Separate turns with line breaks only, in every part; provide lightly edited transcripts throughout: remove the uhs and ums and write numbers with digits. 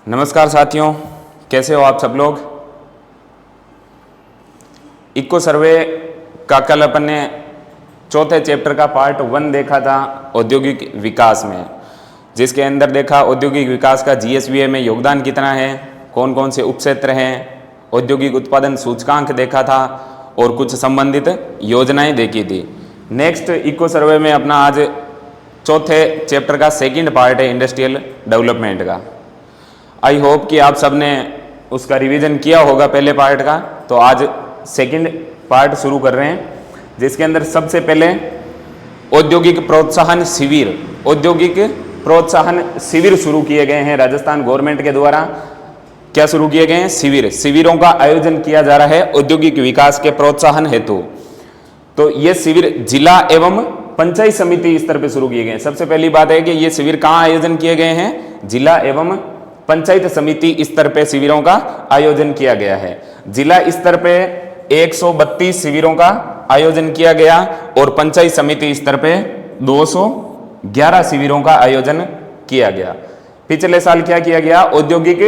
नमस्कार साथियों, कैसे हो आप सब लोग। इको सर्वे का कल अपन ने चौथे चैप्टर का पार्ट 1 देखा था औद्योगिक विकास में, जिसके अंदर देखा औद्योगिक विकास का जीएसवीए में योगदान कितना है, कौन कौन से उपक्षेत्र हैं, औद्योगिक उत्पादन सूचकांक देखा था और कुछ संबंधित योजनाएं देखी थी। नेक्स्ट इको सर्वे में अपना आज चौथे चैप्टर का सेकंड पार्ट है इंडस्ट्रियल डेवलपमेंट का। आई होप कि आप सब ने उसका रिवीजन किया होगा पहले पार्ट का, तो आज सेकंड पार्ट शुरू कर रहे हैं, जिसके अंदर सबसे पहले औद्योगिक प्रोत्साहन शिविर शुरू किए गए हैं राजस्थान गवर्नमेंट के द्वारा। क्या शुरू किए गए हैं? शिविरों का आयोजन किया जा रहा है औद्योगिक विकास के प्रोत्साहन हेतु। तो ये शिविर जिला एवं पंचायत समिति स्तर पर शुरू किए गए हैं। सबसे पहली बात है कि ये शिविर कहाँ आयोजन किए गए हैं? जिला एवं पंचायत समिति स्तर पे शिविरों का आयोजन किया गया है। जिला स्तर पे 132 शिविरों का आयोजन किया गया और पंचायत समिति स्तर पे 211 शिविरों का आयोजन किया गया। पिछले साल क्या किया गया? औद्योगिक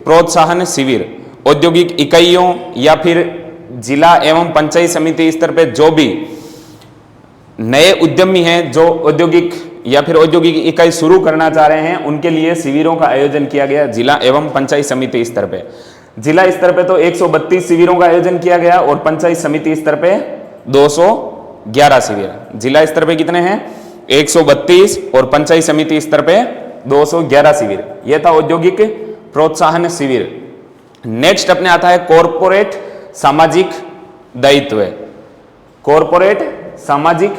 प्रोत्साहन शिविर। औद्योगिक इकाइयों या फिर जिला एवं पंचायत समिति स्तर पे जो भी नए उद्यमी हैं, जो औद्योगिक या फिर औद्योगिक इकाई शुरू करना चाह रहे हैं, उनके लिए शिविरों का आयोजन किया गया जिला एवं पंचायत समिति स्तर पे। जिला स्तर पे तो 132 शिविरों का आयोजन किया गया और पंचायत समिति स्तर पे 211 शिविर। जिला स्तर पे कितने हैं? 132 और पंचायत समिति स्तर पे 211 शिविर। यह था औद्योगिक प्रोत्साहन शिविर। नेक्स्ट अपने आता है कॉरपोरेट सामाजिक दायित्व। कॉरपोरेट सामाजिक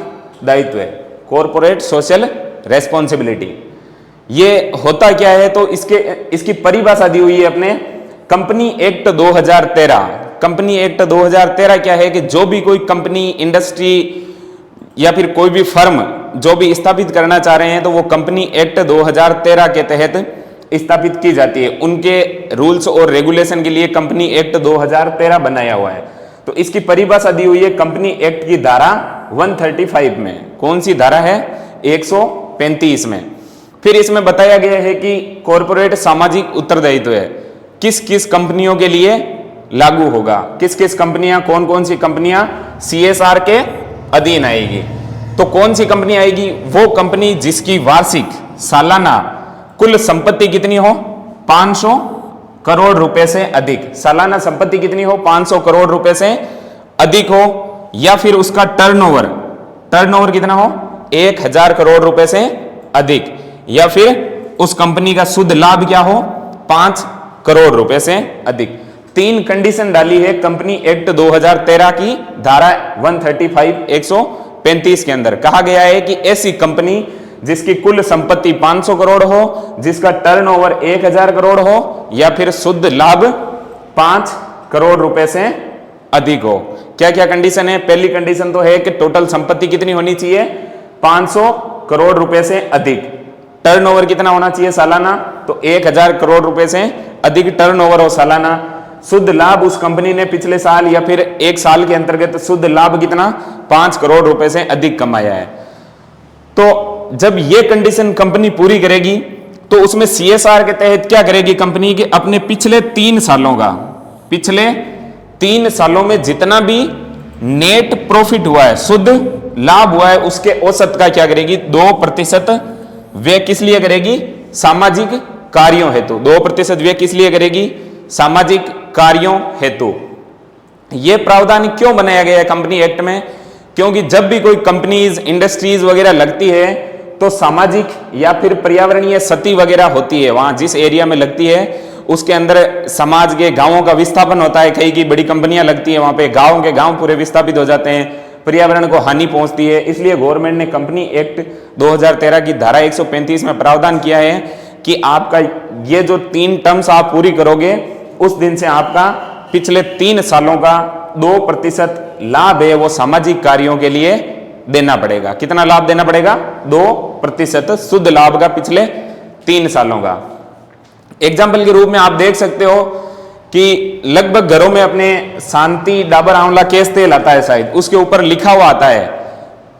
दायित्व, कॉरपोरेट सोशल रेस्पॉन्सिबिलिटी। ये होता क्या है? तो इसकी परिभाषा दी हुई है अपने कंपनी एक्ट 2013। कंपनी एक्ट 2013 क्या है कि जो भी कोई कंपनी, इंडस्ट्री या फिर कोई भी फर्म जो भी स्थापित करना चाह रहे हैं, तो वो कंपनी एक्ट 2013 के तहत स्थापित की जाती है। उनके रूल्स और रेगुलेशन के लिए कंपनी एक्ट 2013 बनाया हुआ है। तो इसकी परिभाषा दी हुई है कंपनी एक्ट की धारा 135 में। कौन सी धारा है? 135 में। फिर इसमें बताया गया है कि कॉरपोरेट सामाजिक उत्तरदायित्व है किस किस कंपनियों के लिए लागू होगा। किस किस कंपनियां, कौन कौन सी कंपनियां CSR के अधीन आएगी। तो कौन सी कंपनी आएगी? वो कंपनी जिसकी वार्षिक सालाना कुल संपत्ति कितनी हो? 500 करोड़ रुपए से अधिक। सालाना संपत्ति कितनी हो? 500 करोड़ रुपए से अधिक हो, या फिर उसका टर्नओवर कितना हो? 1000 करोड़ रुपए से अधिक, या फिर उस कंपनी का शुद्ध लाभ क्या हो? 5 करोड़ रुपए से अधिक। 3 कंडीशन डाली है कंपनी एक्ट 2013 की धारा 135 135 के अंदर। कहा गया है कि ऐसी कंपनी जिसकी कुल संपत्ति 500 करोड़ हो, जिसका टर्नओवर 1000 करोड़ हो, या फिर शुद्ध लाभ 5 करोड़ रुपए से अधिक हो। क्या क्या कंडीशन है? पहली कंडीशन तो है कि टोटल संपत्ति कितनी होनी चाहिए? 500 करोड़ रुपए से अधिक। टर्नओवर कितना होना चाहिए सालाना? तो 1000 करोड़ रुपए से अधिक टर्नओवर हो सालाना। शुद्ध लाभ उस कंपनी ने पिछले साल या फिर एक साल के अंतर्गत शुद्ध लाभ कितना? 5 करोड़ रुपए से अधिक कमाया है। तो जब ये कंडीशन कंपनी पूरी करेगी, तो उसमें CSR के तहत क्या करेगी कंपनी के? अपने पिछले 3 सालों में जितना भी नेट प्रॉफिट हुआ है, शुद्ध लाभ हुआ है, उसके औसत का क्या करेगी? 2% व्यय किस लिए करेगी? सामाजिक कार्यों हेतु। 2% व्यय किस लिए करेगी? सामाजिक कार्यों हेतु। यह प्रावधान क्यों बनाया गया है कंपनी एक्ट में? क्योंकि जब भी कोई कंपनीज, इंडस्ट्रीज वगैरह लगती है, तो सामाजिक या फिर पर्यावरणीय क्षति वगैरह होती है। वहां जिस एरिया में लगती है उसके अंदर समाज के गांवों का विस्थापन होता है। कई की बड़ी कंपनियां लगती है, वहां पे गांव के गांव पूरे विस्थापित हो जाते हैं, पर्यावरण को हानि पहुंचती है। इसलिए गवर्नमेंट ने कंपनी एक्ट 2013 की धारा 135 में प्रावधान किया है कि आपका ये जो 3 टर्म्स आप पूरी करोगे, उस दिन से आपका पिछले 3 सालों का 2% लाभ है वो सामाजिक कार्यों के लिए देना पड़ेगा। कितना लाभ देना पड़ेगा? 2% शुद्ध लाभ का पिछले 3 सालों का। एग्जाम्पल के रूप में आप देख सकते हो कि लगभग घरों में अपने शांति डाबर आंवला केश तेल आता है, शायद उसके ऊपर लिखा हुआ आता है,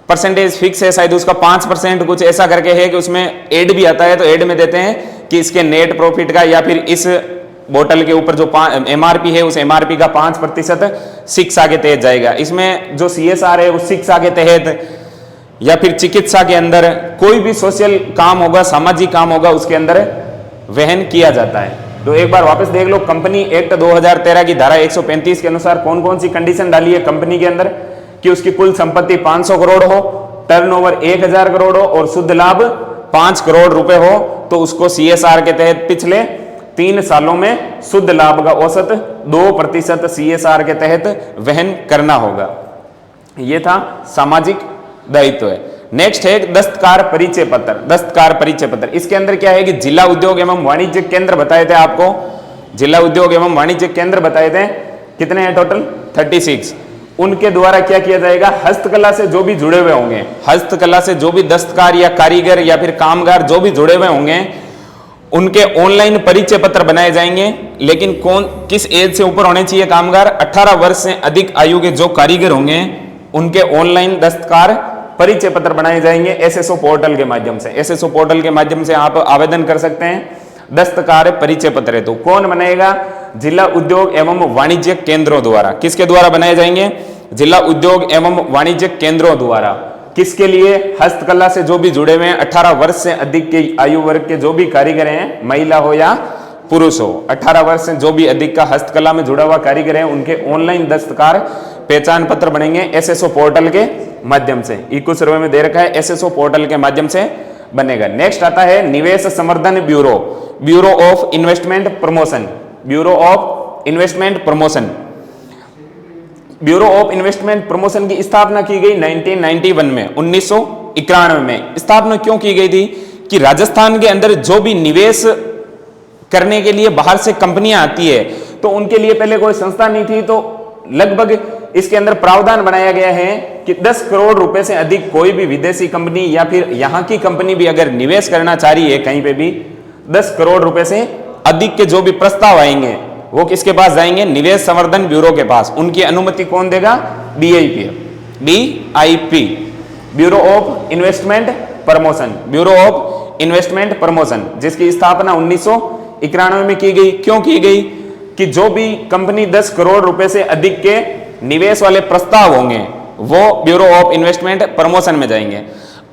परसेंटेज फिक्स है, शायद उसका 5% कुछ ऐसा करके है कि उसमें एड भी आता है। तो एड में देते हैं कि इसके नेट प्रॉफिट का या फिर इस बोतल के ऊपर जो MRP है उस MRP का 5% शिक्षा के तहत जाएगा। इसमें जो CSR है उस शिक्षा के तहत या फिर चिकित्सा के अंदर कोई भी सोशल काम होगा, सामाजिक काम होगा, उसके अंदर वहन किया जाता है। तो एक बार वापस देख लो, कंपनी एक्ट 2013 की धारा 135 के अनुसार कौन कौन सी कंडीशन डाली है कंपनी के अंदर कि उसकी कुल संपत्ति 500 करोड़ हो, टर्नओवर 1000 करोड़ हो और शुद्ध लाभ 5 करोड़ रुपए हो, तो उसको CSR के तहत पिछले 3 सालों में शुद्ध लाभ का औसत 2% CSR के तहत वहन करना होगा। यह था सामाजिक दायित्व है। नेक्स्ट है दस्तकार परिचय पत्र। दस्तकार परिचय पत्र, इसके अंदर क्या है कि जिला उद्योग एवं वाणिज्य केंद्र बताए थे आपको, जिला उद्योग एवं वाणिज्य केंद्र बताए थे, कितने हैं टोटल 36। उनके द्वारा क्या किया जाएगा, हस्तकला से जो भी जुड़े हुए होंगे, हस्तकला से जो भी दस्तकार या कारीगर या फिर कामगार जो भी जुड़े हुए होंगे, उनके ऑनलाइन परिचय पत्र बनाए जाएंगे। लेकिन कौन किस एज से ऊपर होने चाहिए कामगार, 18 वर्ष से अधिक आयु के जो कारीगर होंगे उनके ऑनलाइन दस्तकार परिचय पत्र बनाए जाएंगे SSO पोर्टल के माध्यम से। SSO पोर्टल के माध्यम से आप आवेदन कर सकते हैं। दस्तकार परिचय पत्र है तो कौन बनाएगा, जिला उद्योग एवं वाणिज्य केंद्रों द्वारा। किसके द्वारा बनाए जाएंगे, जिला उद्योग एवं वाणिज्य केंद्रों द्वारा। किसके लिए, हस्तकला से जो भी जुड़े हुए हैं, 18 वर्ष से अधिक के आयु वर्ग के जो भी कारीगर हैं, महिला हो या पुरुष हो, 18 वर्ष से जो भी अधिक का हस्तकला में जुड़ा हुआ कारीगर है, उनके ऑनलाइन दस्तकार पहचान पत्र बनेंगे SSO पोर्टल के माध्यम से। इको सर्वे में दे रखा है SSO पोर्टल के माध्यम से बनेगा। नेक्स्ट आता है निवेश संवर्धन bureau, bureau of investment promotion, bureau of investment promotion. Bureau of investment promotion की स्थापना की गई 1991 में, 1991 में। स्थापना क्यों की गई थी कि राजस्थान के अंदर जो भी निवेश करने के लिए बाहर से कंपनियां आती है तो उनके लिए पहले कोई संस्था नहीं थी, तो लगभग इसके अंदर प्रावधान बनाया गया है कि 10 करोड़ रुपए से अधिक कोई भी विदेशी कंपनी या फिर यहां की कंपनी भी अगर निवेश करना चाह रही है कहीं पे भी, 10 करोड़ रुपए से अधिक के जो भी प्रस्ताव आएंगे वो किसके पास जाएंगे, निवेश संवर्धन ब्यूरो के पास। उनकी अनुमति कौन देगा, BIP, bureau of investment promotion, bureau of investment promotion, जिसकी स्थापना 1991 में की गई। क्यों की गई कि जो भी कंपनी 10 करोड़ रुपए से अधिक के निवेश वाले प्रस्ताव होंगे वो ब्यूरो ऑफ इन्वेस्टमेंट प्रमोशन में जाएंगे।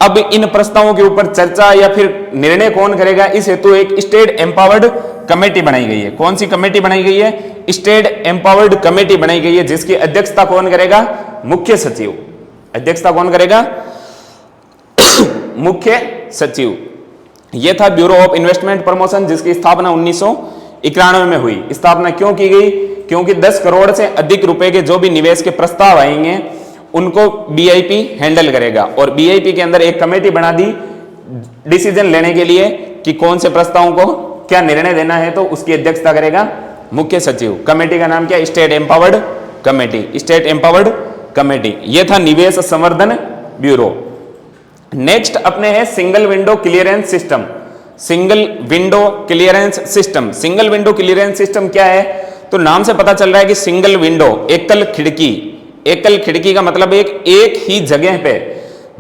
अब इन प्रस्तावों के ऊपर चर्चा या फिर निर्णय कौन करेगा, इस हेतु एक स्टेट एम्पावर्ड कमेटी बनाई गई है। कौन सी कमेटी बनाई गई है, स्टेट एम्पावर्ड कमेटी बनाई गई है, जिसकी अध्यक्षता कौन करेगा, मुख्य सचिव। अध्यक्षता कौन करेगा, मुख्य सचिव। यह था ब्यूरो ऑफ इन्वेस्टमेंट प्रमोशन, जिसकी स्थापना 1991 में हुई। स्थापना क्यों की गई, क्योंकि 10 करोड़ से अधिक रुपए के जो भी निवेश के प्रस्ताव आएंगे उनको BIP हैंडल करेगा। और BIP के अंदर एक कमेटी बना दी डिसीजन लेने के लिए कि कौन से प्रस्तावों को क्या निर्णय देना है, तो उसकी अध्यक्षता करेगा मुख्य सचिव। कमेटी का नाम क्या, state empowered committee, state empowered committee. यह था निवेश संवर्धन ब्यूरो। नेक्स्ट अपने है single window clearance system, single window clearance system. Single window clearance system क्या है, तो नाम से पता चल रहा है कि सिंगल विंडो, एकल खिड़की। एकल खिड़की का मतलब एक ही जगह पे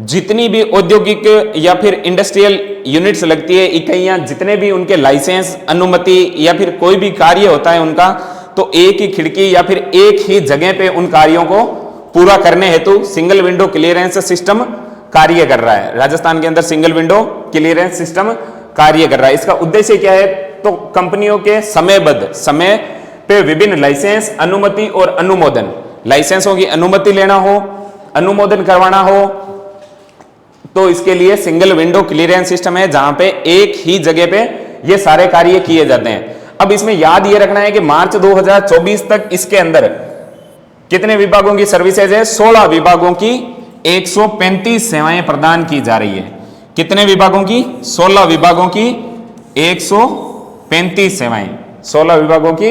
जितनी भी औद्योगिक या फिर इंडस्ट्रियल यूनिट्स लगती है, इकाइयां, जितने भी उनके लाइसेंस, अनुमति या फिर कोई भी कार्य होता है उनका, तो एक ही खिड़की या फिर एक ही जगह पे उन कार्यों को पूरा करने हेतु सिंगल विंडो क्लियरेंस सिस्टम कार्य कर रहा है। राजस्थान के अंदर सिंगल विंडो क्लियरेंस सिस्टम कार्य कर रहा है। इसका उद्देश्य क्या है, तो कंपनियों के समयबद्ध समय पे विभिन्न लाइसेंस, अनुमति और अनुमोदन, लाइसेंसों की अनुमति लेना हो, अनुमोदन करवाना हो, तो इसके लिए सिंगल विंडो क्लियरेंस सिस्टम है, जहां पे एक ही जगह पे ये सारे कार्य किए जाते हैं। अब इसमें याद ये रखना है कि मार्च 2024 तक इसके अंदर कितने विभागों की सर्विसेज है, 16 विभागों की 135 सेवाएं प्रदान की जा रही है। कितने विभागों की, 16 विभागों की 135 सेवाएं, 16 विभागों की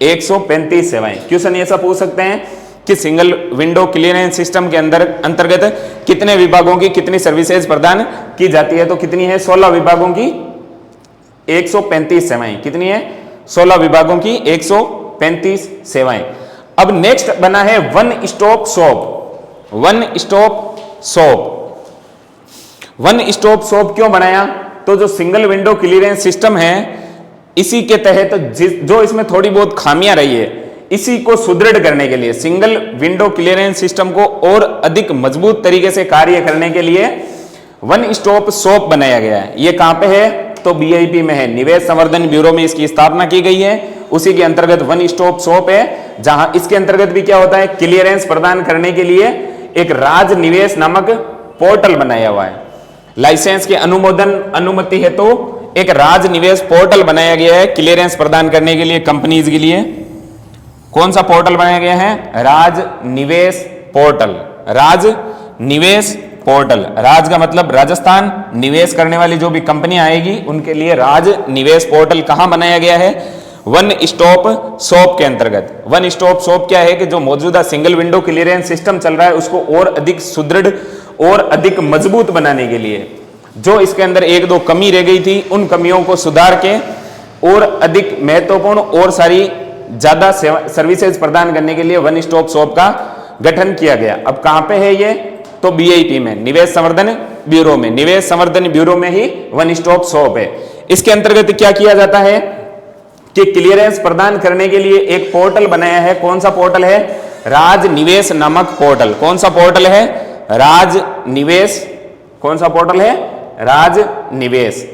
135 सेवाएं। क्वेश्चन ऐसा पूछ सकते हैं कि सिंगल विंडो क्लियरेंस सिस्टम के अंतर्गत कितने विभागों की कितनी सर्विसेज प्रदान की जाती है, तो कितनी है, 16 विभागों की 135 सेवाएं। कितनी है, 16 विभागों की 135 सेवाएं। अब नेक्स्ट बना है one stop shop. One stop shop, one stop shop क्यों बनाया, तो जो सिंगल विंडो क्लियरेंस सिस्टम है, इसी के तहत जो इसमें थोड़ी बहुत खामियां रही है, इसी को सुदृढ़ करने के लिए, सिंगल विंडो क्लियरेंस सिस्टम को और अधिक मजबूत तरीके से कार्य करने के लिए वन स्टॉप शॉप बनाया गया है। ये कहां पे है? तो बीआईपी में है, निवेश संवर्धन ब्यूरो में इसकी स्थापना की गई है। उसी के अंतर्गत वन स्टॉप शॉप है, जहां इसके अंतर्गत भी क्या होता है, क्लियरेंस प्रदान करने के लिए एक राज निवेश नामक पोर्टल बनाया हुआ है। लाइसेंस के अनुमोदन अनुमति है तो एक राज निवेश पोर्टल बनाया गया है क्लियरेंस प्रदान करने के लिए कंपनीज के लिए। कौन सा पोर्टल बनाया गया है? राज निवेश पोर्टल। राज निवेश पोर्टल, राज का मतलब राजस्थान, निवेश करने वाली जो भी कंपनियां आएगी उनके लिए राज निवेश पोर्टल कहां बनाया गया है? वन स्टॉप शॉप के अंतर्गत। वन स्टॉप शॉप क्या है कि जो मौजूदा सिंगल विंडो क्लियरेंस सिस्टम चल रहा है उसको और अधिक सुदृढ़ और अधिक मजबूत बनाने के लिए, जो इसके अंदर एक दो कमी रह गई थी, उन कमियों को सुधार के और अधिक महत्वपूर्ण और सारी ज्यादा सर्विसेज प्रदान करने के लिए वन स्टॉप शॉप का गठन किया गया। अब कहां पे है ये? तो बीआईपी में, निवेश संवर्धन ब्यूरो में। निवेश संवर्धन ब्यूरो में ही वन स्टॉप शॉप है। इसके अंतर्गत क्या किया जाता है कि क्लियरेंस प्रदान करने के लिए एक पोर्टल बनाया है। कौन सा पोर्टल है? राज निवेश नामक पोर्टल। कौन सा पोर्टल है? राज निवेश। कौन सा पोर्टल है? राज निवेश।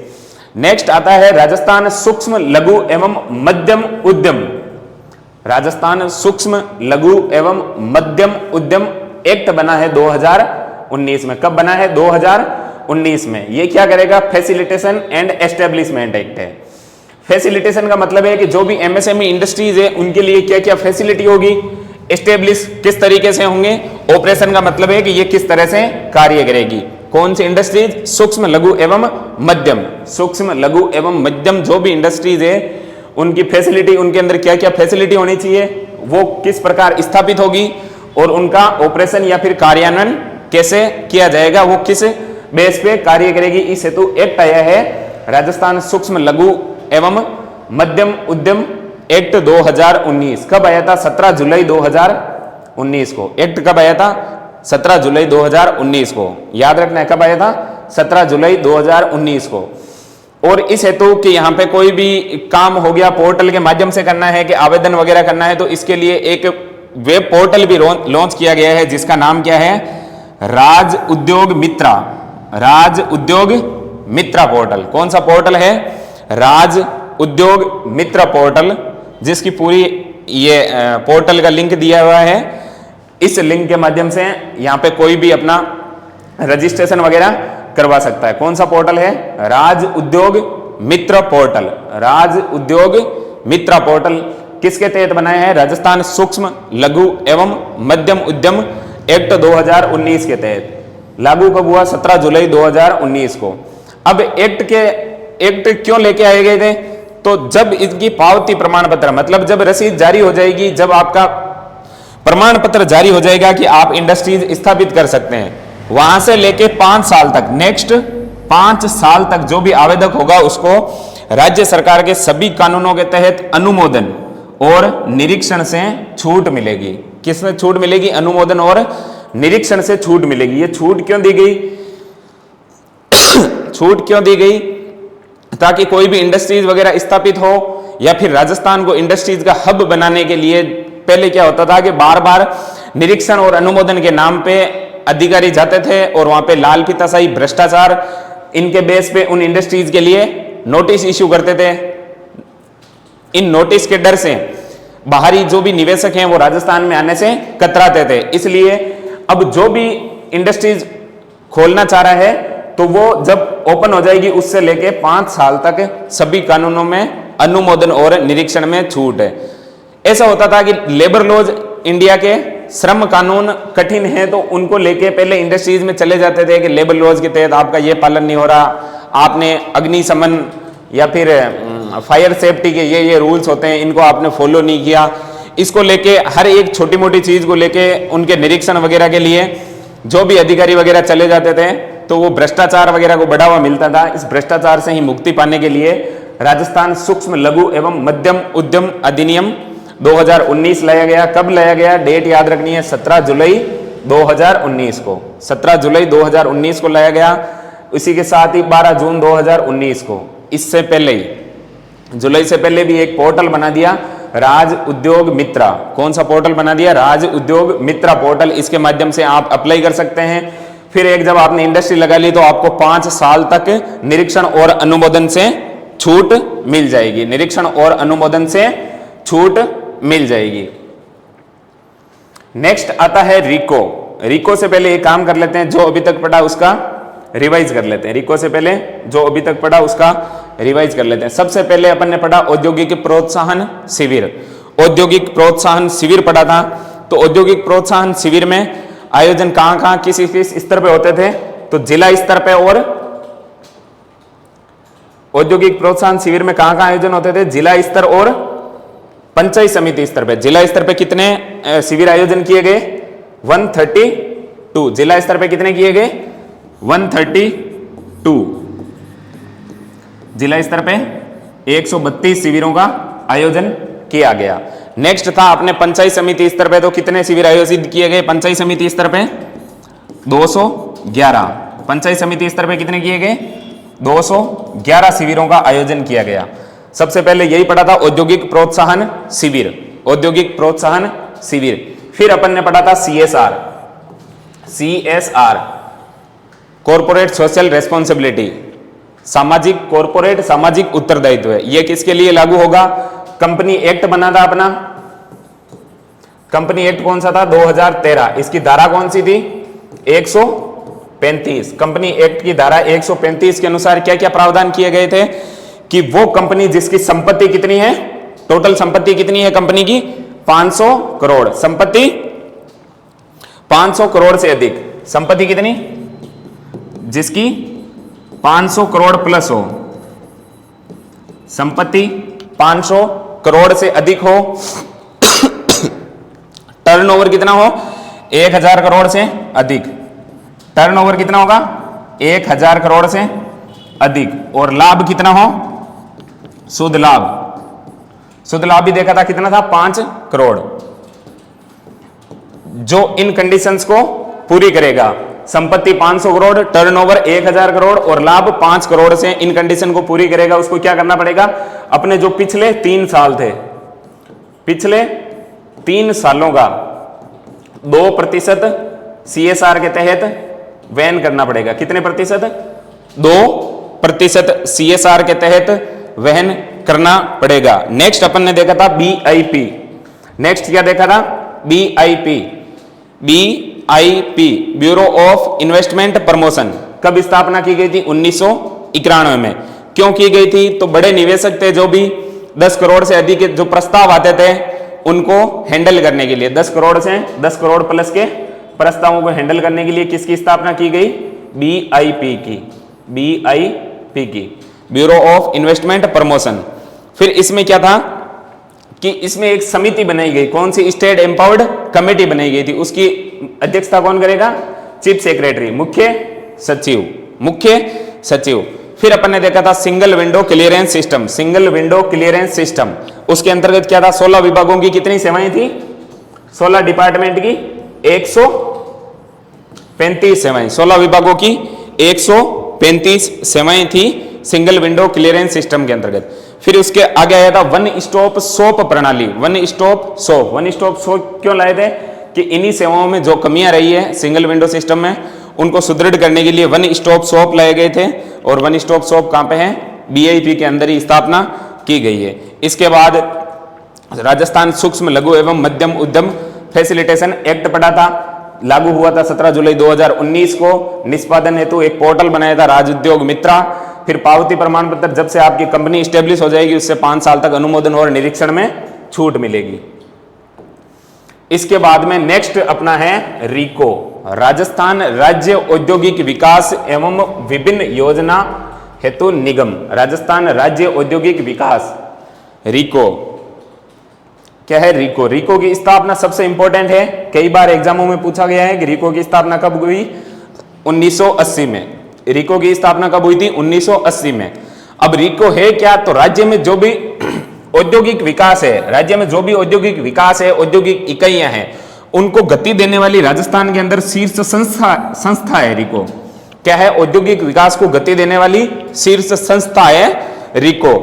नेक्स्ट आता है राजस्थान सूक्ष्म लघु एवं मध्यम उद्यम। राजस्थान सूक्ष्म लघु एवं मध्यम उद्यम एक्ट बना है 2019 में। कब बना है? 2019 में। ये क्या करेगा? फैसिलिटेशन एंड एस्टेब्लिशमेंट एक्ट है। फैसिलिटेशन का मतलब है कि जो भी एमएसएमई इंडस्ट्रीज है उनके लिए क्या क्या फैसिलिटी होगी, एस्टेब्लिश किस तरीके से होंगे, ऑपरेशन का मतलब है कि ये किस तरह से कार्य करेगी। कौन सी इंडस्ट्रीज? सूक्ष्म लघु एवं मध्यम। सूक्ष्म लघु एवं मध्यम जो भी इंडस्ट्रीज है उनकी फैसिलिटी, उनके अंदर क्या क्या फैसिलिटी होनी चाहिए, वो किस प्रकार स्थापित होगी और उनका ऑपरेशन या फिर कार्यान्वयन कैसे किया जाएगा, वो किस बेस पे कार्य करेगी। इस हेतु एक्ट आया है राजस्थान सूक्ष्म लघु एवं मध्यम उद्यम एक्ट 2019। कब आया था? 17 जुलाई 2019 को। एक्ट कब आया था? 17 जुलाई 2019 को। याद रखना है कब आया था? 17 जुलाई 2019 को। और इस हेतु कि यहाँ पे कोई भी काम हो गया पोर्टल के माध्यम से करना है कि आवेदन वगैरह करना है, तो इसके लिए एक वेब पोर्टल भी लॉन्च किया गया है जिसका नाम क्या है? राज उद्योग मित्रा। राज उद्योग मित्रा पोर्टल। कौन सा पोर्टल है? राज उद्योग मित्र पोर्टल, जिसकी पूरी ये पोर्टल का लिंक दिया हुआ है। इस लिंक के माध्यम से यहाँ पे कोई भी अपना रजिस्ट्रेशन वगैरह करवा सकता है। कौन सा पोर्टल है? राज उद्योग मित्र पोर्टल। राज उद्योग मित्र पोर्टल किसके तहत बनाया है? राजस्थान सूक्ष्म लघु एवं मध्यम उद्यम एक्ट 2019 के तहत। लागू कब हुआ? 17 जुलाई 2019 को। अब एक्ट क्यों लेके आए गए थे? तो जब इसकी पावती प्रमाण पत्र, मतलब जब रसीद जारी हो जाएगी, जब आपका प्रमाण पत्र जारी हो जाएगा कि आप इंडस्ट्रीज स्थापित कर सकते हैं, वहां से लेके 5 साल तक, नेक्स्ट 5 साल तक जो भी आवेदक होगा उसको राज्य सरकार के सभी कानूनों के तहत अनुमोदन और निरीक्षण से छूट मिलेगी। किसमें छूट मिलेगी? अनुमोदन और निरीक्षण से छूट मिलेगी। ये छूट क्यों दी गई? छूट क्यों दी गई? ताकि कोई भी इंडस्ट्रीज वगैरह स्थापित हो या फिर राजस्थान को इंडस्ट्रीज का हब बनाने के लिए पहले क्या होता था कि बार बार निरीक्षण और अनुमोदन के नाम पे अधिकारी जाते थे और वहां पे लाल फीताशाही भ्रष्टाचार इनके बेस पे उन इंडस्ट्रीज के लिए नोटिस इश्यू करते थे। इन नोटिस के डर से बाहरी जो भी निवेशक हैं वो राजस्थान में आने से कतराते थे। इसलिए अब जो भी इंडस्ट्रीज खोलना चाह रहा है तो वो जब ओपन हो जाएगी उससे लेके 5 साल तक सभी कानूनों में अनुमोदन और निरीक्षण में छूट है। ऐसा होता था कि लेबर लॉज इंडिया के श्रम कानून कठिन है तो उनको लेके पहले इंडस्ट्रीज में चले जाते थे कि लेबर लॉज के तहत आपका ये पालन नहीं हो रहा, आपने अग्निशमन या फिर फायर सेफ्टी के ये रूल्स होते हैं इनको आपने फॉलो नहीं किया। इसको लेके हर एक छोटी मोटी चीज को लेके उनके निरीक्षण वगैरह के लिए जो भी अधिकारी वगैरह चले जाते थे तो वो भ्रष्टाचार वगैरह को बढ़ावा मिलता था। इस भ्रष्टाचार से ही मुक्ति पाने के लिए राजस्थान सूक्ष्म लघु एवं मध्यम उद्यम अधिनियम 2019 लाया गया। कब लाया गया? डेट याद रखनी है, 17 जुलाई 2019 को। 17 जुलाई 2019 को लाया गया। उसी के साथ ही 12 जून 2019 को, इससे पहले ही जुलाई से पहले भी एक पोर्टल बना दिया, राज उद्योग मित्रा। कौन सा पोर्टल बना दिया? राज उद्योग मित्रा पोर्टल। इसके माध्यम से आप अप्लाई कर सकते हैं। फिर एक जब आपने इंडस्ट्री लगा ली तो आपको 5 साल तक निरीक्षण और अनुमोदन से छूट मिल जाएगी। निरीक्षण और अनुमोदन से छूट मिल जाएगी। नेक्स्ट आता है रिको। रिको से पहले एक काम कर लेते हैं, जो अभी तक पढ़ा उसका रिवाइज कर लेते हैं। रिको से पहले जो अभी तक पढ़ा उसका रिवाइज कर लेते हैं। सबसे पहले अपन ने पढ़ा औद्योगिक प्रोत्साहन शिविर। औद्योगिक प्रोत्साहन शिविर पढ़ा था। तो औद्योगिक प्रोत्साहन शिविर में आयोजन कहां किस स्तर पे होते थे? तो जिला स्तर पे। और औद्योगिक प्रोत्साहन शिविर में कहां आयोजन होते थे? जिला स्तर और पंचायत समिति स्तर पे। जिला स्तर पे कितने शिविर आयोजन किए गए? 132। जिला स्तर पे कितने किए गए? 132। जिला स्तर पे 132 शिविरों का आयोजन किया गया। नेक्स्ट था अपने पंचायत समिति स्तर पे। तो कितने शिविर आयोजित किए गए पंचायत समिति स्तर पे? 211। पंचायत समिति स्तर पे कितने किए गए? 211 शिविरों का आयोजन किया गया। सबसे पहले यही पढ़ा था औद्योगिक प्रोत्साहन शिविर। औद्योगिक प्रोत्साहन शिविर। फिर अपन ने पढ़ा था CSR। CSR corporate social responsibility. सामाजिक कॉर्पोरेट सामाजिक उत्तरदायित्व है। यह किसके लिए लागू होगा? कंपनी एक्ट बना था अपना। कंपनी एक्ट कौन सा था? 2013। इसकी धारा कौन सी थी? 135। कंपनी एक्ट की धारा 135 के अनुसार क्या क्या प्रावधान किए गए थे? कि वो कंपनी जिसकी संपत्ति कितनी है, टोटल संपत्ति कितनी है कंपनी की? 500 करोड़। संपत्ति 500 करोड़ से अधिक। संपत्ति कितनी? जिसकी 500 करोड़ प्लस हो। संपत्ति 500 करोड़ से अधिक हो। टर्नओवर कितना हो? 1000 करोड़ से अधिक। टर्नओवर कितना होगा? 1000 करोड़ से अधिक। और लाभ कितना हो? शुद्ध लाभ। शुद्ध लाभ भी देखा था, कितना था? 5 करोड़। जो इन कंडीशंस को पूरी करेगा, संपत्ति 500 करोड़, टर्नओवर 1000 करोड़ और लाभ 5 करोड़ से इन कंडीशन को पूरी करेगा, उसको क्या करना पड़ेगा? अपने जो पिछले 3 साल थे, पिछले 3 सालों का 2% CSR के तहत वहन करना पड़ेगा। कितने प्रतिशत? 2% CSR के तहत वहन करना पड़ेगा। नेक्स्ट अपन ने देखा था BIP। नेक्स्ट क्या देखा था? BIP। BIP bureau of investment promotion कब स्थापना की गई थी? 1991 में। क्यों की गई थी? तो बड़े निवेशक थे जो भी 10 करोड़ से अधिक जो प्रस्ताव आते थे उनको हैंडल करने के लिए, 10 करोड़ से 10 करोड़ प्लस के प्रस्तावों को हैंडल करने के लिए किसकी स्थापना की गई? BIP की। BIP की, ब्यूरो ऑफ इन्वेस्टमेंट प्रमोशन। फिर इसमें क्या था कि इसमें एक समिति बनाई गई। कौन सी? स्टेट एम्पावर्ड कमेटी बनाई गई थी। उसकी अध्यक्षता कौन करेगा? चीफ सेक्रेटरी, मुख्य सचिव। मुख्य सचिव। फिर अपन ने देखा था single window clearance system. Single window clearance system, उसके अंतर्गत क्या था? 16 विभागों की कितनी सेवाएं थी? 16 डिपार्टमेंट की 135 सेवाएं। 16 विभागों की 135 सेवाएं थी सिंगल विंडो क्लियरेंस सिस्टम के अंतर्गत। फिर उसके आगे आया था वन स्टॉप शॉप प्रणाली। One stop shop. One stop shop क्यों लाए थे? कि इन्हीं सेवाओं में जो कमियां रही है सिंगल विंडो सिस्टम में, उनको सुदृढ़ करने के लिए वन स्टॉप शॉप लाए गए थे। और वन स्टॉप शॉप कहां पे है? BIP के अंदर ही स्थापना की गई है। इसके बाद राजस्थान सूक्ष्म लघु एवं मध्यम उद्यम फैसिलिटेशन एक्ट पड़ा था, लागू हुआ था 17 जुलाई 2019 को। निष्पादन हेतु एक पोर्टल बनाया था राज उद्योग मित्रा। फिर पावती प्रमाण पत्र, जब से आपकी कंपनी स्टेब्लिश हो जाएगी उससे 5 साल तक अनुमोदन और निरीक्षण में छूट मिलेगी। इसके बाद में नेक्स्ट अपना है रिको, राजस्थान राज्य औद्योगिक विकास एवं विभिन्न योजना हेतु निगम। राजस्थान राज्य औद्योगिक विकास, रिको। क्या है रिको? रिको की स्थापना सबसे इंपॉर्टेंट है, कई बार एग्जामों में पूछा गया है कि रिको की स्थापना कब हुई? 1980 में। रिको की स्थापना कब हुई थी? 1980 में। अब रिको है क्या? तो राज्य में जो भी औद्योगिक विकास है, राज्य में जो भी औद्योगिक विकास है, औद्योगिक इकाइयां हैं, उनको गति देने वाली राजस्थान के अंदर शीर्ष संस्था है रिको। क्या है, औद्योगिक विकास को गति देने वाली शीर्ष संस्था है रिको।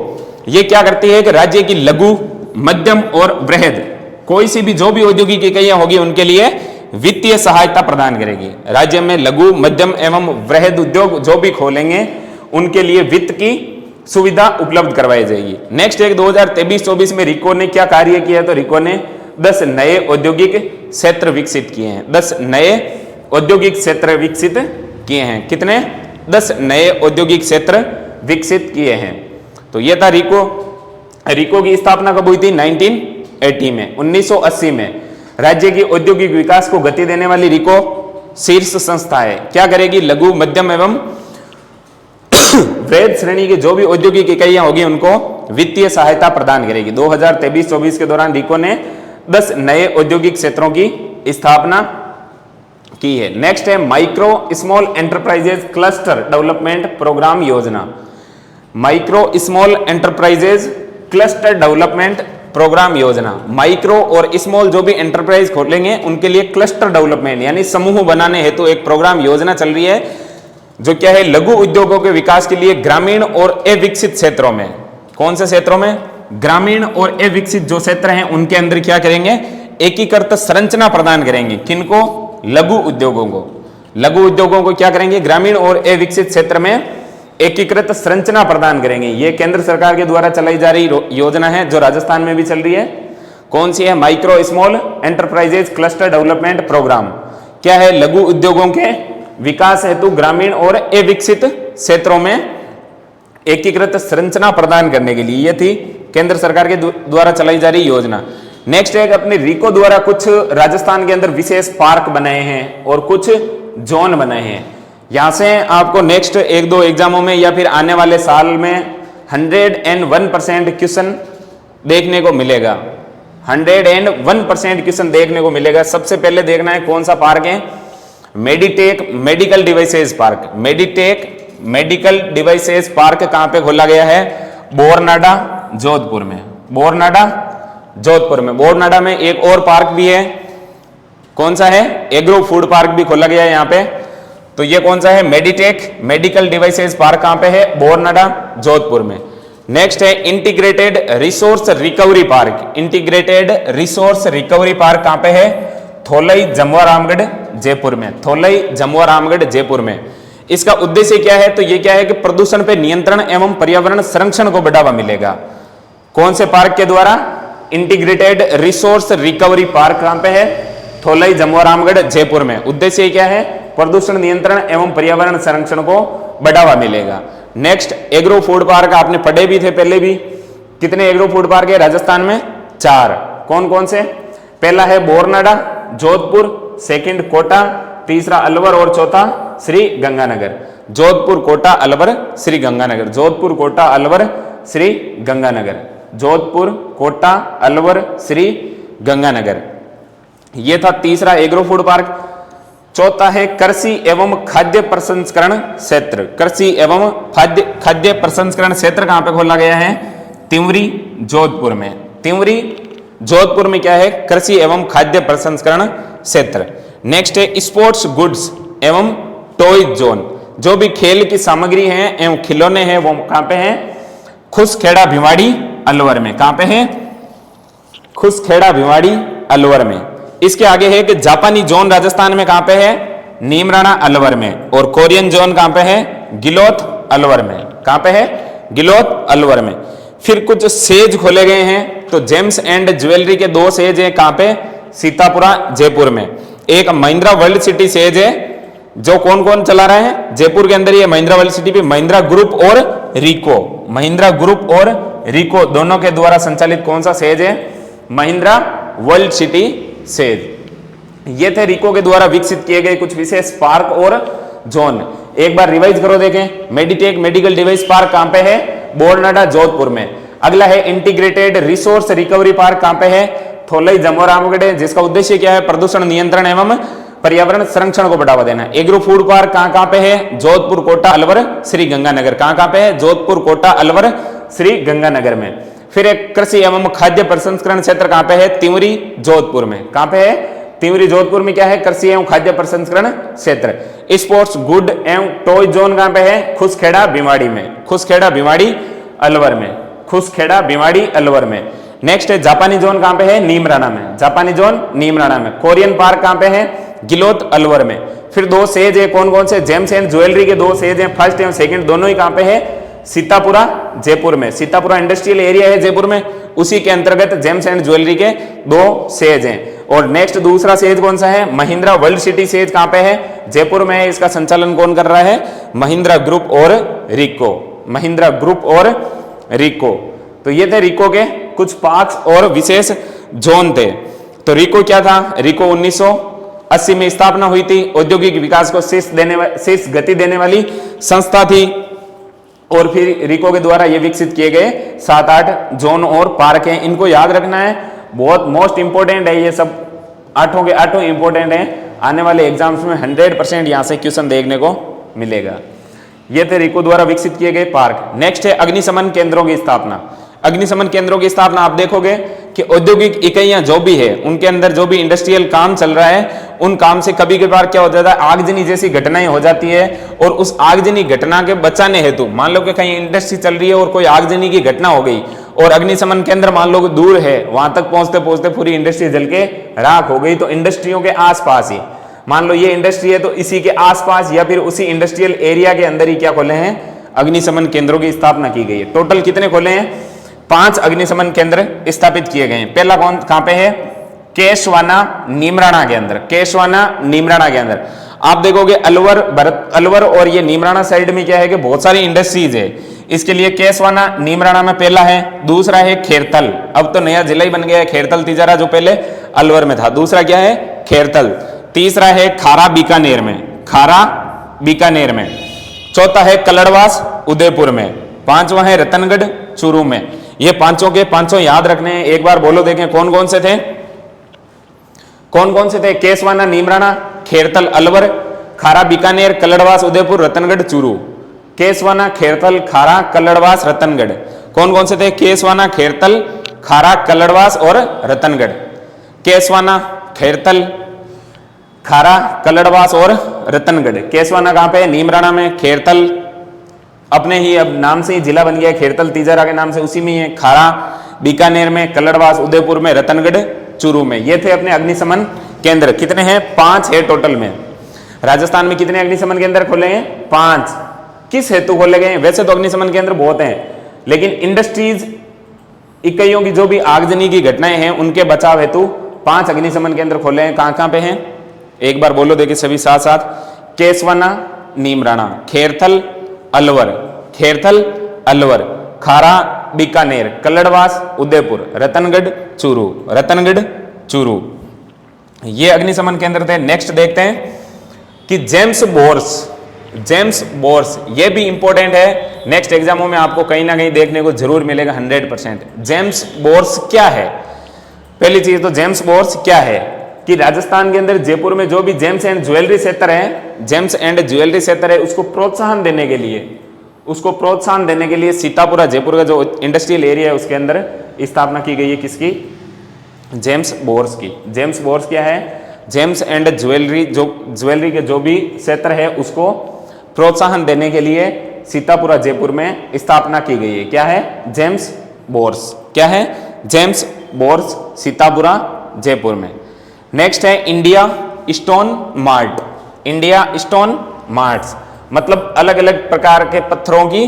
ये क्या करती है कि राज्य की लघु, मध्यम और बृहद कोई सी भी जो भी औद्योगिक इकाइयां होगी उनके लिए वित्तीय सहायता प्रदान करेगी। राज्य में लघु, मध्यम एवं बृहद उद्योग जो भी खोलेंगे उनके लिए वित्त की सुविधा उपलब्ध करवाई जाएगी। नेक्स्ट एक 2023-24 में रिको ने क्या कार्य किया, तो रिको ने 10 नए औद्योगिक क्षेत्र विकसित किए हैं। 10 नए औद्योगिक क्षेत्र विकसित किए हैं। कितने? 10 नए औद्योगिक क्षेत्र विकसित किए हैं। तो यह था रिको। रिको की स्थापना कब हुई थी? 1980 में, 1980 में। राज्य की औद्योगिक विकास को गति देने वाली रिको शीर्ष संस्था है। क्या करेगी? लघु, मध्यम एवं वृहद श्रेणी की जो भी औद्योगिक इकाइयां होगी उनको वित्तीय सहायता प्रदान करेगी। 2023-24 के दौरान रिको ने 10 नए औद्योगिक क्षेत्रों की स्थापना की है। नेक्स्ट है micro small enterprises cluster development programme योजना। Micro small enterprises cluster development programme योजना। माइक्रो और स्मॉल जो भी एंटरप्राइज खोलेंगे उनके लिए क्लस्टर डेवलपमेंट यानी समूह बनाने हेतु एक प्रोग्राम योजना चल रही है, जो क्या है, लघु उद्योगों के विकास के लिए ग्रामीण और अविकसित क्षेत्रों में। कौन से क्षेत्रों में? ग्रामीण और अविकसित जो क्षेत्र हैं उनके अंदर क्या करेंगे? एकीकृत संरचना प्रदान करेंगे। किनको? लघु उद्योगों को। लघु उद्योगों को क्या करेंगे? ग्रामीण और अविकसित क्षेत्र में एकीकृत संरचना प्रदान करेंगे। ये केंद्र सरकार के द्वारा चलाई जा रही योजना है, जो राजस्थान में भी चल रही है। कौन सी है? Micro small enterprises cluster development program. क्या है? लघु उद्योगों के विकास हेतु ग्रामीण और अविकसित क्षेत्रों में एकीकृत संरचना प्रदान करने के लिए। यह थी केंद्र सरकार के द्वारा चलाई जा रही योजना। नेक्स्ट एक अपने रिको द्वारा कुछ राजस्थान के अंदर विशेष पार्क बनाए हैं और कुछ जोन बनाए हैं। यहां से आपको नेक्स्ट 1-2 एग्जामों में या फिर आने वाले साल में 101% क्वेश्चन देखने को मिलेगा। 101% क्वेश्चन देखने को मिलेगा। सबसे पहले देखना है कौन सा पार्क है? Meditech medical devices park. Meditech medical devices park कहां पे खोला गया है? बोरनाडा, जोधपुर में। बोरनाडा, जोधपुर में। बोरनाडा में एक और पार्क भी है। कौन सा है? एग्रो फूड पार्क भी खोला गया है यहां पे। तो ये कौन सा है? मेडिटेक मेडिकल डिवाइसेस पार्क कहां पे है? बोरनाडा, जोधपुर में। नेक्स्ट है integrated resource recovery park. Integrated resource recovery park कहां पे है? थोलई जमुआ रामगढ़, जयपुर में। थोलई जमुआ रामगढ़, जयपुर में। इसका उद्देश्य क्या है? तो ये क्या है कि प्रदूषण पे नियंत्रण एवं पर्यावरण संरक्षण को बढ़ावा मिलेगा। कौन से पार्क के द्वारा? इंटीग्रेटेड रिसोर्स रिकवरी पार्क कहां पे है? थोलई जमुआ रामगढ़, जयपुर में। उद्देश्य क्या है? प्रदूषण नियंत्रण एवं पर्यावरण संरक्षण को बढ़ावा मिलेगा। नेक्स्ट एग्रो फूड पार्क आपने पढ़े भी थे पहले भी। कितने एग्रो फूड पार्क है राजस्थान में? 4। कौन कौन से? पहला है बोरनाडा, जोधपुर, सेकंड कोटा, तीसरा अलवर और चौथा श्री गंगानगर। जोधपुर, कोटा, अलवर, श्री गंगानगर। जोधपुर, कोटा, अलवर, श्री गंगानगर। जोधपुर, कोटा, अलवर, श्री गंगानगर। यह था तीसरा एग्रो फूड पार्क। चौथा है कृषि एवं खाद्य प्रसंस्करण क्षेत्र। कृषि एवं खाद्य प्रसंस्करण क्षेत्र कहां पे खोला गया है? तिंवरी, जोधपुर में। तिंवरी, जोधपुर में क्या है? कृषि एवं खाद्य प्रसंस्करण क्षेत्र। नेक्स्ट है स्पोर्ट्स गुड्स एवं टॉय जोन। जो भी खेल की सामग्री है एवं खिलौने हैं वो कहां पे हैं? खुसखेड़ा, भिवाड़ी, अलवर में। कहां पे है? खुसखेड़ा, भिवाड़ी, अलवर में। इसके आगे है कि जापानी जोन राजस्थान में कहां पे है? नीमराणा, अलवर में। और कोरियन जोन कहां पे है? गिलोथ, अलवर में। कहां पे है? गिलोथ, अलवर में। फिर कुछ सेज खोले गए हैं। तो जेम्स एंड ज्वेलरी के 2 सेज हैं। कहां पे? सीतापुरा, जयपुर में। एक महिंद्रा वर्ल्ड सिटी सेज है, जो कौन कौन चला रहा है? जयपुर के अंदर ये महिंद्रा वर्ल्ड सिटी पे महिंद्रा ग्रुप और रिको। महिंद्रा ग्रुप और रिको दोनों के द्वारा संचालित कौन सा सेज है? Mahindra world city says. ये थे रिको के द्वारा विकसित किए गए कुछ विशेष पार्क और जोन। एक बार रिवाइज करो, देखें। मेडिटेक मेडिकल डिवाइस पार्क कहां पे है? बोरनाडा, जोधपुर में। अगला है इंटीग्रेटेड रिसोर्स रिकवरी पार्क कहां पे है? थोलई जमुआ रामगढ़, जिसका उद्देश्य क्या है? प्रदूषण नियंत्रण एवं पर्यावरण संरक्षण को बढ़ावा देना। एग्रो फूड पार्क कहां पे है? जोधपुर, कोटा, अलवर, श्री गंगानगर। कहां पे है? जोधपुर, कोटा, अलवर, श्री गंगानगर में। फिर एक कृषि एवं खाद्य प्रसंस्करण क्षेत्र कहां पे है? तिंवरी, जोधपुर में। कहां पे है? तिंवरी जोधपुर में क्या है, कृषि एवं खाद्य प्रसंस्करण क्षेत्र। स्पोर्ट्स गुड एवं टॉय जोन कहां पे है, खुसखेड़ा भिवाड़ी में, खुसखेड़ा भिवाड़ी अलवर में, खुसखेड़ा भिवाड़ी अलवर में। नेक्स्ट है जापानी जोन कहां पे है, नीमराणा में, जापानी जोन नीमराणा में। कोरियन पार्क कहां पे है, गिलोत अलवर में। फिर दो सेज है, कौन कौन से, जेम्स एंड ज्वेलरी के दो सेज हैं, फर्स्ट एवं सेकंड दोनों ही कहां पे है, सीतापुरा जयपुर में। सीतापुरा इंडस्ट्रियल एरिया है जयपुर में, उसी के अंतर्गत जेम्स एंड ज्वेलरी के दो सेज हैं। और नेक्स्ट दूसरा सेज कौन सा है, महिंद्रा वर्ल्ड सिटी सेज कहां पे है, जयपुर में है। इसका संचालन कौन कर रहा है, महिंद्रा ग्रुप और रिको, महिंद्रा ग्रुप और रिको। तो ये थे रिको के कुछ पार्क्स और विशेष जोन थे। तो रिको क्या था, रिको 1980 में स्थापना हुई थी, औद्योगिक विकास को शीर्ष गति देने वाली संस्था थी। और फिर रिको के द्वारा ये विकसित किए गए 7-8 जोन और पार्क हैं, इनको याद रखना है, बहुत मोस्ट इंपोर्टेंट है ये सब, आठों के आठों इंपोर्टेंट हैं। आने वाले एग्जाम्स में 100% यहां से क्वेश्चन देखने को मिलेगा। ये थे रिको द्वारा विकसित किए गए पार्क। नेक्स्ट है अग्निशमन केंद्रों की स्थापना। अग्निशमन केंद्रों की स्थापना आप देखोगे कि औद्योगिक इकाइयां जो भी है उनके अंदर जो भी इंडस्ट्रियल काम चल रहा है, उन काम से कभी कभार क्या हो जाता है, आगजनी जैसी घटनाएं हो जाती है। और उस आगजनी घटना के बचाने हेतु, मान लो कि कहीं इंडस्ट्री चल रही है और कोई आगजनी की घटना हो गई और अग्निशमन केंद्र मान लो दूर है, वहां तक पहुंचते पहुंचते पूरी इंडस्ट्री जल के राख हो गई, तो इंडस्ट्रियों के आसपास ही, मान लो ये इंडस्ट्री है तो इसी के आसपास या फिर उसी इंडस्ट्रियल एरिया के अंदर ही क्या खोले हैं, अग्निशमन केंद्रों की स्थापना की गई है। टोटल कितने खोले हैं, 5 अग्निशमन केंद्र स्थापित किए गए हैं। पहला कौन कहां पे है, केशवाना नीमराणा के अंदर, केशवाना नीमराणा के अंदर। आप देखोगे अलवर और ये नीमराणा साइड में क्या है कि बहुत सारी इंडस्ट्रीज है, इसके लिए केशवाना नीमराणा में पहला है। दूसरा है खेरतल, अब तो नया जिला ही बन गया है खेरतल तिजारा, जो पहले अलवर में था। दूसरा क्या है, खेरतल। तीसरा है खारा बीकानेर में, खारा बीकानेर में। चौथा है कलड़वास उदयपुर में। पांचवा है रतनगढ़ चूरू में। ये पांचों के पांचों याद रखने हैं, एक बार बोलो देखें कौन कौन से थे, कौन कौन से थे, केशवाना नीमराणा, खेरतल अलवर, खारा बीकानेर, कलड़वास उदयपुर, रतनगढ़ चूरू। केशवाना, खेरतल, खारा, कलड़वास, रतनगढ़। कौन कौन से थे, केशवाना, खेरतल, खारा, कलड़वास और रतनगढ़। केशवाना, खेरतल, खारा, कलड़वास और रतनगढ़। केशवाना कहां पे है, नीमराणा में। खेरतल अपने ही अब नाम से ही जिला बन गया है, खेरतल तिजारा के नाम से उसी में ही है। खारा बीकानेर में, कलड़वास उदयपुर में, रतनगढ़ चूरू में। ये थे अपने अग्निशमन केंद्र। कितने हैं, 5 है टोटल में। राजस्थान में कितने अग्निशमन केंद्र खोले हैं, 5। किस हेतु खोले गए हैं, वैसे तो अग्निशमन केंद्र बहुत हैं, लेकिन इंडस्ट्रीज इकाइयों की जो भी आगजनी की घटनाएं हैं उनके बचाव हेतु 5 अग्निशमन केंद्र खोले हैं। कहां कहां पे हैं, एक बार बोलो देखिए सभी साथ साथ, केशवाना नीमराणा, खेरथल अलवर, खेरथल अलवर, खारा बीकानेर, कलड़वास उदयपुर, रतनगढ़ चूरू, रतनगढ़ चूरू। ये अग्निशमन केंद्र थे। नेक्स्ट देखते हैं कि जेम्स बोर्स, जेम्स बोर्स ये भी इंपॉर्टेंट है, नेक्स्ट एग्जामों में आपको कहीं ना कहीं देखने को जरूर मिलेगा 100%। जेम्स बोर्स क्या है, पहली चीज तो जेम्स बोर्स क्या है कि राजस्थान के अंदर जयपुर में जो भी जेम्स एंड ज्वेलरी क्षेत्र है, जेम्स एंड ज्वेलरी क्षेत्र है, उसको प्रोत्साहन देने के लिए, उसको प्रोत्साहन देने के लिए सीतापुरा जयपुर का जो इंडस्ट्रियल एरिया है उसके अंदर स्थापना की गई है। किसकी, जेम्स बोर्स की। जेम्स बोर्स क्या है, जेम्स एंड ज्वेलरी, जो ज्वेलरी के जो भी क्षेत्र है उसको प्रोत्साहन देने के लिए सीतापुरा जयपुर में स्थापना की गई है। क्या है, जेम्स बोर्स। क्या है, जेम्स बोर्स, सीतापुरा जयपुर में। नेक्स्ट है India stone mart. India stone marts मतलब अलग अलग प्रकार के पत्थरों की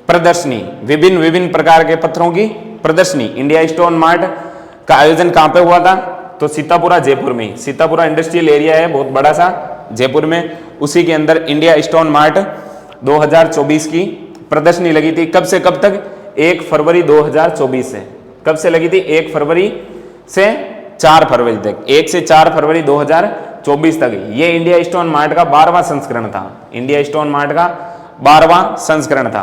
प्रदर्शनी, विभिन्न विभिन्न प्रकार के पत्थरों की प्रदर्शनी। इंडिया स्टोन मार्ट का आयोजन कहां पे हुआ था, तो सीतापुरा जयपुर में। सीतापुरा इंडस्ट्रियल एरिया है बहुत बड़ा सा जयपुर में, उसी के अंदर इंडिया स्टोन मार्ट 2024 की प्रदर्शनी लगी थी। कब से कब तक, 1 फरवरी 2024 से। कब से लगी थी, 1 फरवरी से 4 फरवरी तक, 1 से 4 फरवरी 2024 तक। ये इंडिया स्टोन मार्ट का 12वां संस्करण था। इंडिया स्टोन मार्ट का 12वां संस्करण था।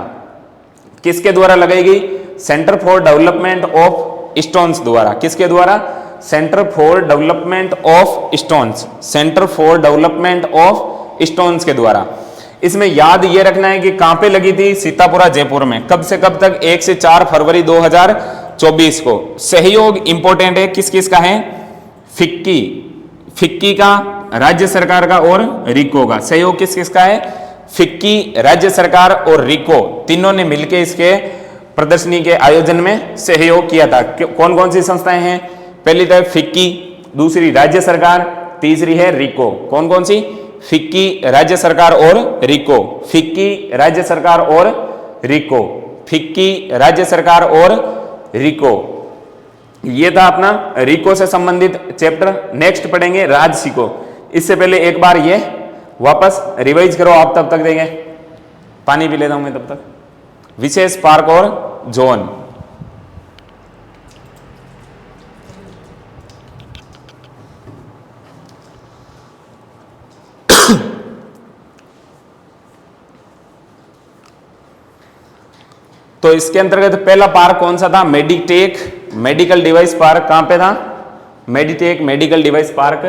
किसके द्वारा लगाई गई, centre for development of stones द्वारा। किसके द्वारा, centre for development of stones, centre for development of stones के द्वारा। इसमें याद ये रखना है कि कहां पे लगी थी, सीतापुरा जयपुर में। कब से कब तक, 1 से 4 फरवरी 2024 को। सहयोग इंपॉर्टेंट है, किस किस का है, फिक्की, फिक्की का, राज्य सरकार का और रिको का। सहयोग किस किसका है? फिक्की, राज्य सरकार और रिको तीनों ने मिलकर इसके प्रदर्शनी के आयोजन में सहयोग किया था। कौन कौन सी संस्थाएं हैं? पहली तो फिक्की, दूसरी राज्य सरकार, तीसरी है रिको। कौन कौन सी? फिक्की, राज्य सरकार और रिको। फिक्की, राज्य सरकार और रिको। फिक्की, राज्य सरकार और रिको। ये था अपना रिको से संबंधित चैप्टर। नेक्स्ट पढ़ेंगे राजसिको। इससे पहले एक बार ये वापस रिवाइज करो आप, तब तक देंगे। पानी पी लेता हूं मैं तब तक। विशेष पार्क और जोन। तो इसके अंतर्गत पहला पार्क कौन सा था? Meditech medical device park. कहां पे था? Meditech medical device park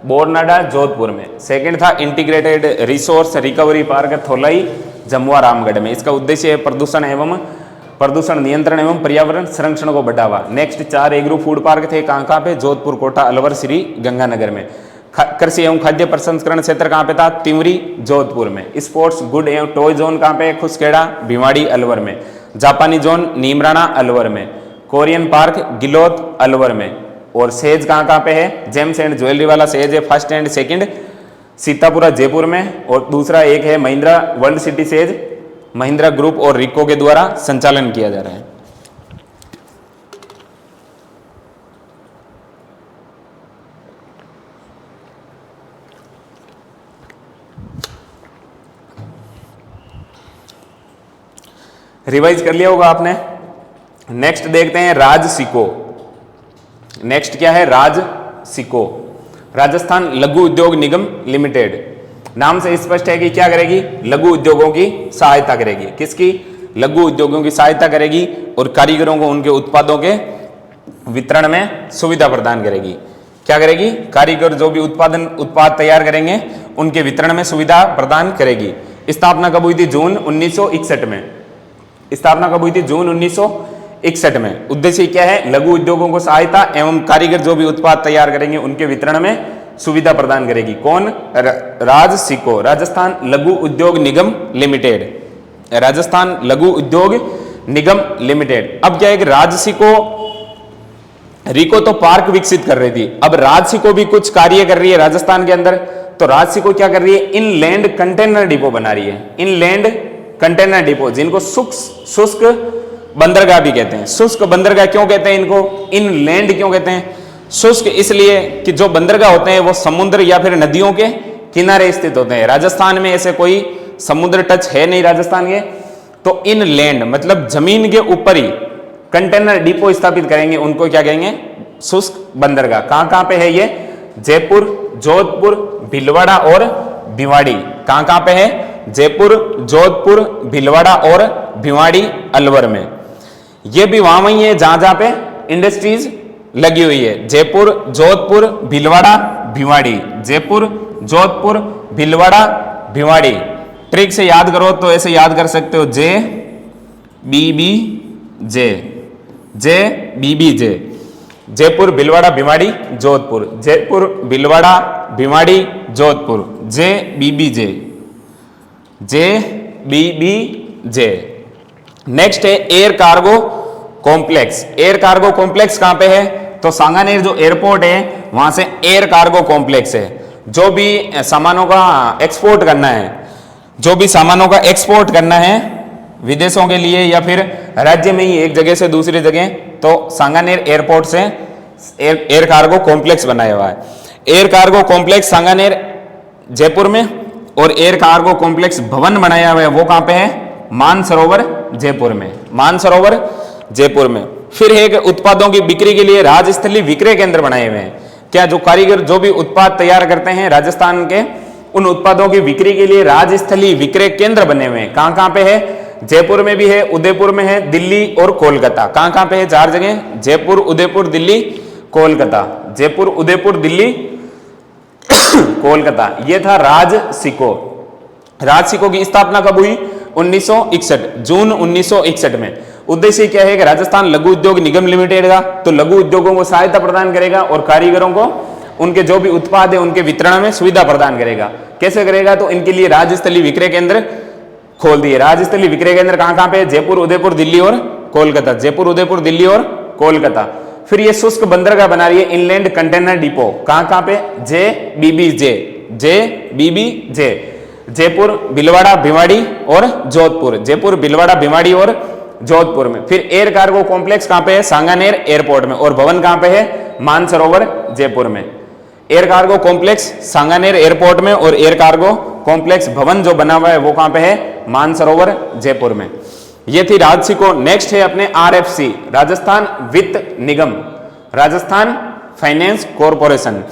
Boranada Jodhpur में। सेकंड था integrated resource recovery park Tholai Jamua Ramgarh में। इसका उद्देश्य है प्रदूषण नियंत्रण एवं पर्यावरण संरक्षण को बढ़ावा। नेक्स्ट 4 एग्रो फूड पार्क थे। कहां पे? जोधपुर, कोटा, अलवर, श्री गंगानगर में। कृषि एवं खाद्य प्रसंस्करण क्षेत्र कहां पे था? तिमरी, जोधपुर में। स्पोर्ट्स गुड एवं टॉय जोन कहां पे? खुसखेड़ा, भिवाड़ी, अलवर में। जापानी जोन नीमराना, अलवर में। कोरियन पार्क गिलोत, अलवर में। और सेज कहां पे है? जेम्स एंड ज्वेलरी वाला सेज है first and second Sitapura, Jaipur में। और दूसरा एक है Mahindra world city says, Mahindra group और रिको के द्वारा संचालन किया जा रहा है। रिवाइज कर लिया होगा आपने। नेक्स्ट देखते हैं राजसिको। नेक्स्ट क्या है? राजसिको, राजस्थान लघु उद्योग निगम लिमिटेड। नाम से स्पष्ट है कि क्या करेगी? लघु उद्योगों की सहायता करेगी। किसकी? लघु उद्योगों की सहायता करेगी और कारीगरों को उनके उत्पादों के वितरण में सुविधा प्रदान करेगी। क्या करेगी? कारीगर जो भी उत्पाद तैयार करेंगे उनके वितरण में सुविधा प्रदान करेगी। स्थापना कब हुई थी? जून 1961 में। स्थापना कब हुई थी? जून 1961 में। उद्देश्य क्या है? लघु उद्योगों को सहायता एवं कारीगर जो भी उत्पाद तैयार करेंगे उनके वितरण में सुविधा प्रदान करेगी। कौन? राजसिको, राजस्थान लघु उद्योग निगम लिमिटेड। राजस्थान लघु उद्योग निगम लिमिटेड। अब क्या है कि राजसिको, रिको तो पार्क विकसित कर रही थी, अब राजसिको भी कुछ कार्य कर रही है राजस्थान के अंदर। तो राजसिको क्या कर रही है? इनलैंड कंटेनर डिपो बना रही है। इनलैंड कंटेनर डिपो, जिनको शुष्क बंदरगाह भी कहते हैं। शुष्क बंदरगाह क्यों कहते हैं इनको? इनलैंड क्यों कहते हैं? शुष्क इसलिए कि जो बंदरगाह होते हैं वो समुद्र या फिर नदियों के किनारे स्थित होते हैं। राजस्थान में ऐसे कोई समुद्र टच है नहीं राजस्थान के। तो इनलैंड मतलब जमीन के ऊपर ही कंटेनर डिपो स्थापित करेंगे, उनको क्या कहेंगे? शुष्क बंदरगाह। कहां पे है ये? जयपुर, जोधपुर, भीलवाड़ा और भिवाड़ी। कहां पे है? जयपुर, जोधपुर, भीलवाड़ा और भिवाड़ी, अलवर में। ये भी वहीं है जहां पे इंडस्ट्रीज लगी हुई है। जयपुर, जोधपुर, भीलवाड़ा, भिवाड़ी। जयपुर, जोधपुर, भीलवाड़ा, भिवाड़ी। ट्रिक से याद करो तो ऐसे याद कर सकते हो, J B B J, J B B J. Jaipur, Bhilwara, Bhiwadi, Jodhpur. Jaipur, Bhilwara, Bhiwadi, Jodhpur. J B B J, J B B J. Next है air cargo complex. Air cargo complex कहां पे है? तो सांगानेर जो एयरपोर्ट है वहां से एयर कार्गो कॉम्प्लेक्स है। जो भी सामानों का एक्सपोर्ट करना है, जो भी सामानों का एक्सपोर्ट करना है विदेशों के लिए या फिर राज्य में ही एक जगह से दूसरी जगह, तो सांगानेर एयरपोर्ट से एयर कार्गो कॉम्प्लेक्स बनाया हुआ है। Air cargo complex Sanganer Jaipur में, और एयर कार्गो कॉम्प्लेक्स भवन बनाया हुआ है वो कहां पे है? मानसरोवर जयपुर में। मानसरोवर जयपुर में। फिर एक उत्पादों की बिक्री के लिए राजस्थली विक्रय केंद्र बनाए हुए हैं। क्या जो कारीगर जो भी उत्पाद तैयार करते हैं राजस्थान के, उन उत्पादों की बिक्री के लिए राजस्थली विक्रय केंद्र बने हुए हैं। कहां पे है? जयपुर में भी है, उदयपुर में है, दिल्ली और कोलकाता। कहां पे है? 4 जगह, जयपुर, उदयपुर, दिल्ली, कोलकाता। जयपुर, उदयपुर, दिल्ली, कोलकाता। ये था राजसिको। राजसिको की स्थापना कब हुई? 1961, जून 1961 में। उद्देश्य क्या है कि राजस्थान लघु उद्योग निगम लिमिटेड का तो लघु उद्योगों को सहायता प्रदान करेगा और कारीगरों को उनके जो भी उत्पाद है उनके वितरण में सुविधा प्रदान करेगा। कैसे करेगा? तो इनके लिए राज्य स्तरीय विक्रय केंद्र खोल दिए। राज्य स्तरीय विक्रय केंद्र कहां कहां पे? जयपुर, उदयपुर, दिल्ली और कोलकाता। जयपुर, उदयपुर, दिल्ली और कोलकाता। फिर ये शुष्क बंदरगाह बना रही है, इनलैंड कंटेनर डिपो। कहां कहां पे? JBBJ, जयपुर, भीलवाड़ा, भिवाड़ी और जोधपुर। जयपुर, भीलवाड़ा, भिवाड़ी और जोधपुर में। फिर एयर कार्गो कॉम्प्लेक्स कहां पे है? सांगानेर एयरपोर्ट में। और भवन कहां पे है? मानसरोवर, जयपुर में। Air cargo complex Sanganer airport में और एयर कार्गो कॉम्प्लेक्स भवन जो बना हुआ है वो कहां पे है? मानसरोवर, जयपुर में। ये थी राजसी को। नेक्स्ट है अपने RFC, राजस्थान वित्त निगम, Rajasthan finance corporation.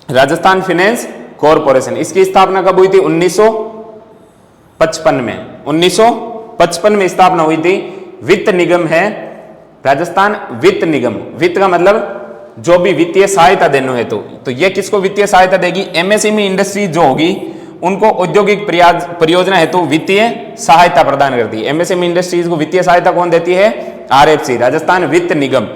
Rajasthan finance corporation, इसकी स्थापना कब हुई थी? 1955 में। 1955 में स्थापना हुई थी। वित्त निगम है राजस्थान वित्त निगम। वित्त का मतलब जो भी वित्तीय सहायता देने हेतु, तो यह किसको वित्तीय सहायता देगी? MSME इंडस्ट्री जो होगी उनको औद्योगिक परियोजना हेतु वित्तीय सहायता प्रदान करती है। MSME इंडस्ट्रीज को वित्तीय सहायता कौन देती है? RFC, राजस्थान वित्त निगम।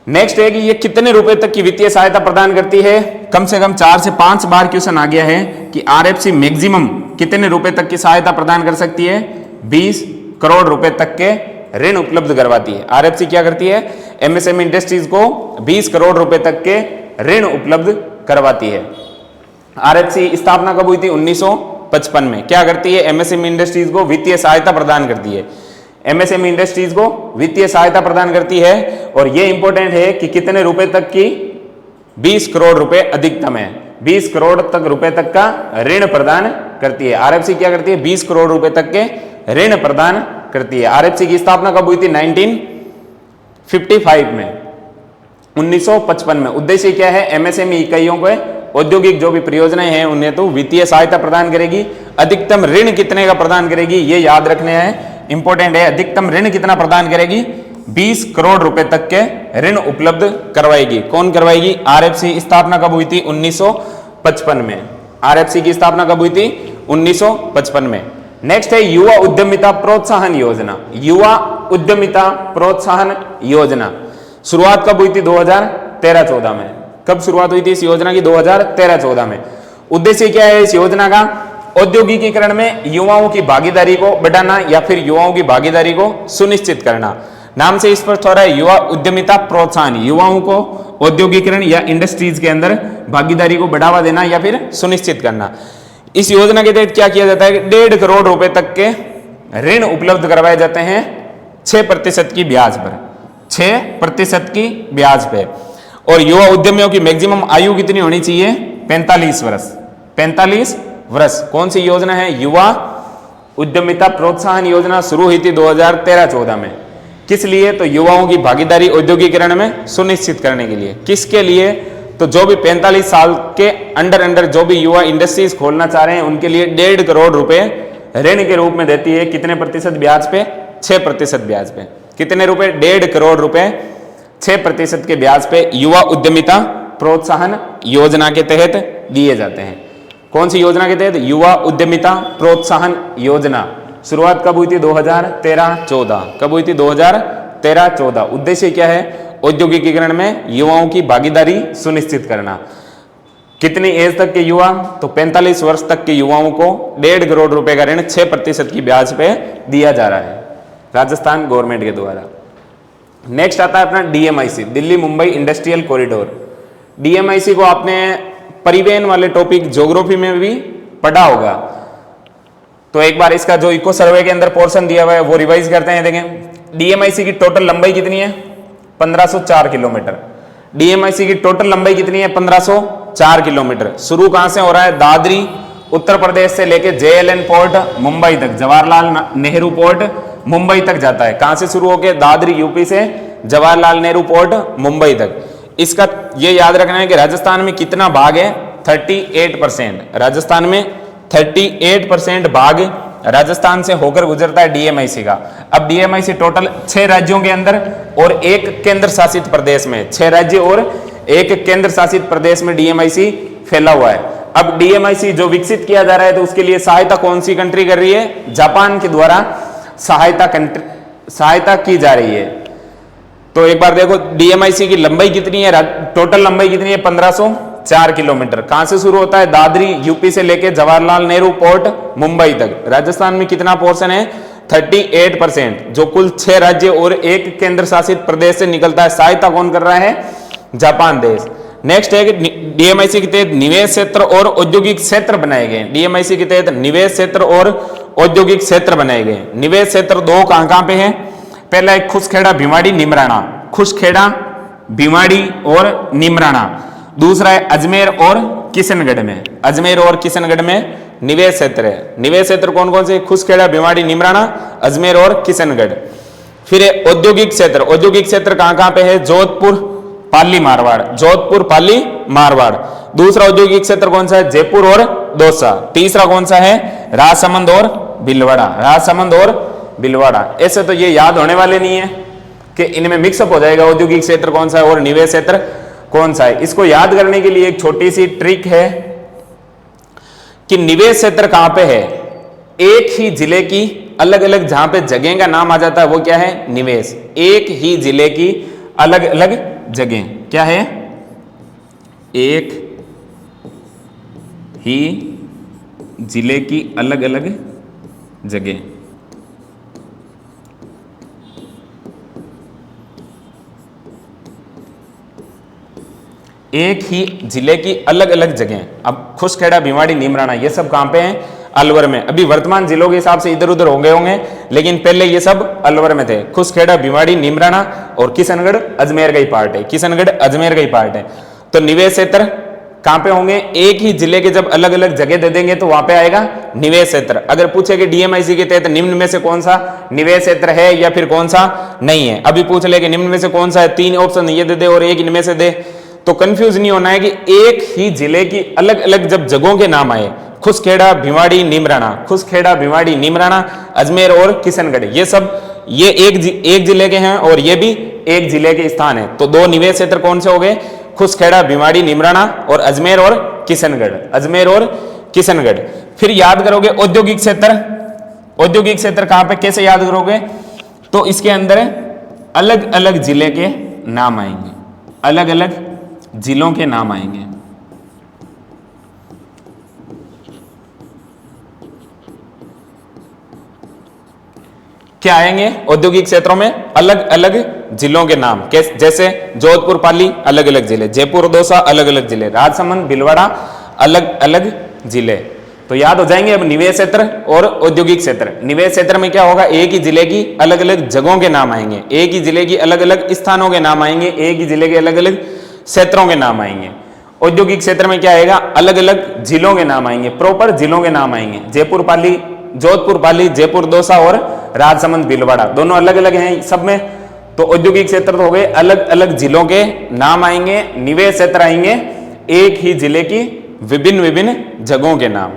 नेक्स्ट है कि ये कितने रुपए तक की वित्तीय सहायता प्रदान करती है? कम से कम 4 से 5 बार क्वेश्चन आ गया है कि RFC मैक्सिमम कितने रुपए तक की सहायता प्रदान कर सकती है? 20 करोड़ रुपए तक के ऋण उपलब्ध करवाती है। RFC क्या करती है? MSME इंडस्ट्रीज को 20 करोड़ रुपए तक के ऋण उपलब्ध करवाती है। RFC स्थापना कब हुई थी? 1955 में। क्या करती है? MSME इंडस्ट्रीज को वित्तीय सहायता प्रदान करती है। MSME इंडस्ट्रीज को वित्तीय सहायता प्रदान करती है। और यह इंपॉर्टेंट है कि कितने रुपए तक की? 20 करोड़ रुपए अधिकतम है। 20 करोड़ तक रुपए तक का ऋण प्रदान करती है। RFC क्या करती है? 20 करोड़ रुपए तक के ऋण प्रदान करती है। RFC की स्थापना कब हुई थी? 1955 में, 1955 में। उद्देश्य क्या है? MSME इकाइयों को औद्योगिक जो भी परियोजनाएं हैं उन्हें तो वित्तीय सहायता प्रदान करेगी। अधिकतम ऋण कितने का प्रदान करेगी? ये याद रखने हैं, इंपॉर्टेंट है। अधिकतम ऋण कितना प्रदान करेगी? 20 करोड़ रुपए तक के ऋण उपलब्ध करवाएगी। कौन करवाएगी? RFC स्थापना कब हुई थी? 1955 में। RFC की स्थापना कब हुई थी? 1955 में। नेक्स्ट है युवा उद्यमिता प्रोत्साहन योजना। युवा उद्यमिता प्रोत्साहन योजना शुरुआत कब हुई थी? 2013-14 में। कब शुरुआत हुई थी इस योजना की? 2013-14 में। उद्देश्य क्या है इस योजना का? औद्योगिकीकरण में युवाओं की भागीदारी को बढ़ाना या फिर युवाओं की भागीदारी को सुनिश्चित करना। नाम से स्पष्ट हो रहा है, युवा उद्यमिता प्रोत्साहन, युवाओं को औद्योगिकीकरण या इंडस्ट्रीज के अंदर भागीदारी को बढ़ावा देना या फिर सुनिश्चित करना। इस योजना के तहत क्या किया जाता है? 1.5 करोड़ रुपए तक के ऋण उपलब्ध करवाए जाते हैं 6% की ब्याज पर, 6% की ब्याज पे। और युवा उद्यमियों की मैक्सिमम आयु कितनी होनी चाहिए? 45 वर्ष। 45 वर्ष। कौन सी योजना है? युवा उद्यमिता प्रोत्साहन योजना शुरू हुई थी 2013-14 में। किस लिए? तो युवाओं की भागीदारी औद्योगिकीकरण में सुनिश्चित करने के लिए। किसके लिए? तो जो भी 45 साल के अंडर जो भी युवा इंडस्ट्रीज खोलना चाह रहे हैं उनके लिए 1.5 करोड़ रुपए ऋण के रूप में देती है। कितने प्रतिशत ब्याज पे? 6% ब्याज पे। कितने रुपए? 1.5 करोड़ रुपए 6% के ब्याज पे युवा उद्यमिता प्रोत्साहन योजना के तहत दिए जाते हैं। कौन सी योजना के तहत? युवा उद्यमिता प्रोत्साहन योजना। शुरुआत कब हुई थी? 2013-14। कब हुई थी? 2013-14। उद्देश्य क्या है? औद्योगिकीकरण में युवाओं की भागीदारी सुनिश्चित करना। कितनी एज तक के युवा? तो 45 वर्ष तक के युवाओं को 1.5 करोड़ रुपए का ऋण 6% की ब्याज पे दिया जा रहा है राजस्थान गवर्नमेंट के द्वारा। नेक्स्ट आता है अपना DMIC, Delhi Mumbai industrial corridor. DMIC को आपने परिवहन वाले टॉपिक ज्योग्राफी में भी पढ़ा होगा, तो एक बार इसका जो इको सर्वे के अंदर पोर्शन दिया हुआ है वो रिवाइज करते हैं। देखें DMIC की टोटल लंबाई कितनी है? 1504 किलोमीटर। DMIC की टोटल लंबाई कितनी है? 1504 किलोमीटर। शुरू कहां से हो रहा है? दादरी उत्तर प्रदेश से लेके JLN पोर्ट मुंबई तक, जवाहरलाल नेहरू पोर्ट मुंबई तक जाता है। कहां से शुरू होके? दादरी यूपी से जवाहरलाल नेहरू पोर्ट मुंबई तक। इसका ये याद रखना है कि राजस्थान में कितना भाग है? 38%। राजस्थान में 38% भाग राजस्थान से होकर गुजरता है DMIC का। अब DMIC टोटल 6 राज्यों के अंदर और 1 केंद्र शासित प्रदेश में, 6 राज्य और 1 केंद्र शासित प्रदेश में DMIC फैला हुआ है। अब DMIC जो विकसित किया जा रहा है तो उसके लिए सहायता कौन सी कंट्री कर रही है? जापान के द्वारा सहायता की जा रही है। तो एक बार देखो डीएमआईसी की लंबाई कितनी है, टोटल लंबाई कितनी है 1504 किलोमीटर। कहां से शुरू होता है, दादरी यूपी से लेके जवाहरलाल नेहरू पोर्ट मुंबई तक। राजस्थान में कितना पोर्शन है, 38%, जो कुल 6 राज्य और एक केंद्र शासित प्रदेश से निकलता है। सहायता कौन कर रहा है, जापान देश। नेक्स्ट है कि डीएमआईसी के तहत निवेश क्षेत्र और औद्योगिक क्षेत्र बनाए गए। डीएमआईसी के तहत निवेश क्षेत्र और औद्योगिक क्षेत्र बनाए गए। निवेश क्षेत्र दो कहां पे है, पहला है खुसखेड़ा भिवाड़ी निमराना, खुसखेड़ा भिवाड़ी और निमराना। दूसरा है अजमेर और किशनगढ़ में, अजमेर और किशनगढ़ में निवेश क्षेत्र है। निवेश क्षेत्र कौन कौन से, खुसखेड़ा भिवाड़ी निमराना, अजमेर और किशनगढ़। फिर है औद्योगिक क्षेत्र, औद्योगिक क्षेत्र कहां पे है, जोधपुर पाली मारवाड़, जोधपुर पाली मारवाड़। दूसरा औद्योगिक क्षेत्र कौन सा है, जयपुर और दौसा। तीसरा कौन सा है, राजसमंद और भीलवाड़ा, राजसमंद और भीलवाड़ा। ऐसे तो ये याद होने वाले नहीं है कि इनमें मिक्सअप हो जाएगा औद्योगिक क्षेत्र कौन सा है और निवेश क्षेत्र कौन सा है। इसको याद करने के लिए एक छोटी सी ट्रिक है कि निवेश क्षेत्र कहां पे है, एक ही जिले की अलग अलग जहां पे जगह का नाम आ जाता है वो क्या है, निवेश। एक ही जिले की अलग अलग जगह क्या है, एक ही जिले की अलग अलग जगह। एक ही जिले की अलग अलग जगह। अब खुसखेड़ा भिवाड़ी निमराना ये सब कहां पे हैं, अलवर में। अभी वर्तमान जिलों के हिसाब से इधर उधर हो गए होंगे, लेकिन पहले ये सब अलवर में थे। खुसखेड़ा भिवाड़ी निमराना और किशनगढ़ अजमेर का ही पार्ट है, किशनगढ़ अजमेर का ही पार्ट है। तो निवेश क्षेत्र कहां पे होंगे, एक ही जिले के जब अलग अलग जगह दे देंगे तो वहां पे आएगा निवेश क्षेत्र। अगर पूछे कि डीएमआईसी के तहत निम्न में से कौन सा निवेश क्षेत्र है या फिर कौन सा नहीं है, अभी पूछ ले कि निम्न में से कौन सा है, 3 ऑप्शन ये दे दे और एक इनमें से दे, तो कंफ्यूज नहीं होना है कि एक ही जिले की अलग अलग जब जगहों के नाम आए, खुसखेड़ा भिवाड़ी निमराना, खुसखेड़ा भिवाड़ी निमराना, अजमेर और किशनगढ़, ये सब ये एक जिले के हैं और ये भी एक जिले के स्थान है। तो 2 निवेश क्षेत्र कौन से हो गए, खुसखेड़ा भिवाड़ी निमराना और अजमेर और किशनगढ़, अजमेर और किशनगढ़। फिर याद करोगे औद्योगिक क्षेत्र, औद्योगिक क्षेत्र कहां पे कैसे याद करोगे, तो इसके अंदर अलग अलग जिले के नाम आएंगे, अलग अलग जिलों के नाम आएंगे। क्या आएंगे, औद्योगिक क्षेत्रों में अलग अलग जिलों के नाम, जैसे जोधपुर पाली अलग अलग जिले, जयपुर दौसा अलग अलग जिले, राजसमंद भीलवाड़ा अलग अलग जिले। तो याद हो जाएंगे अब निवेश क्षेत्र और औद्योगिक क्षेत्र। निवेश क्षेत्र में क्या होगा, एक ही जिले की अलग अलग जगहों के नाम आएंगे, एक ही जिले की अलग अलग स्थानों के नाम आएंगे, एक ही जिले के अलग अलग क्षेत्रों के नाम आएंगे। औद्योगिक क्षेत्र में क्या आएगा, अलग अलग जिलों के नाम आएंगे, प्रॉपर जिलों के नाम आएंगे। जयपुर पाली, जोधपुर पाली, जयपुर दौसा और राजसमंद भीलवाड़ा दोनों अलग अलग हैं सब में। तो औद्योगिक क्षेत्र तो हो गए, अलग अलग जिलों के नाम आएंगे। निवेश क्षेत्र आएंगे एक ही जिले की विभिन्न विभिन्न जगहों के नाम।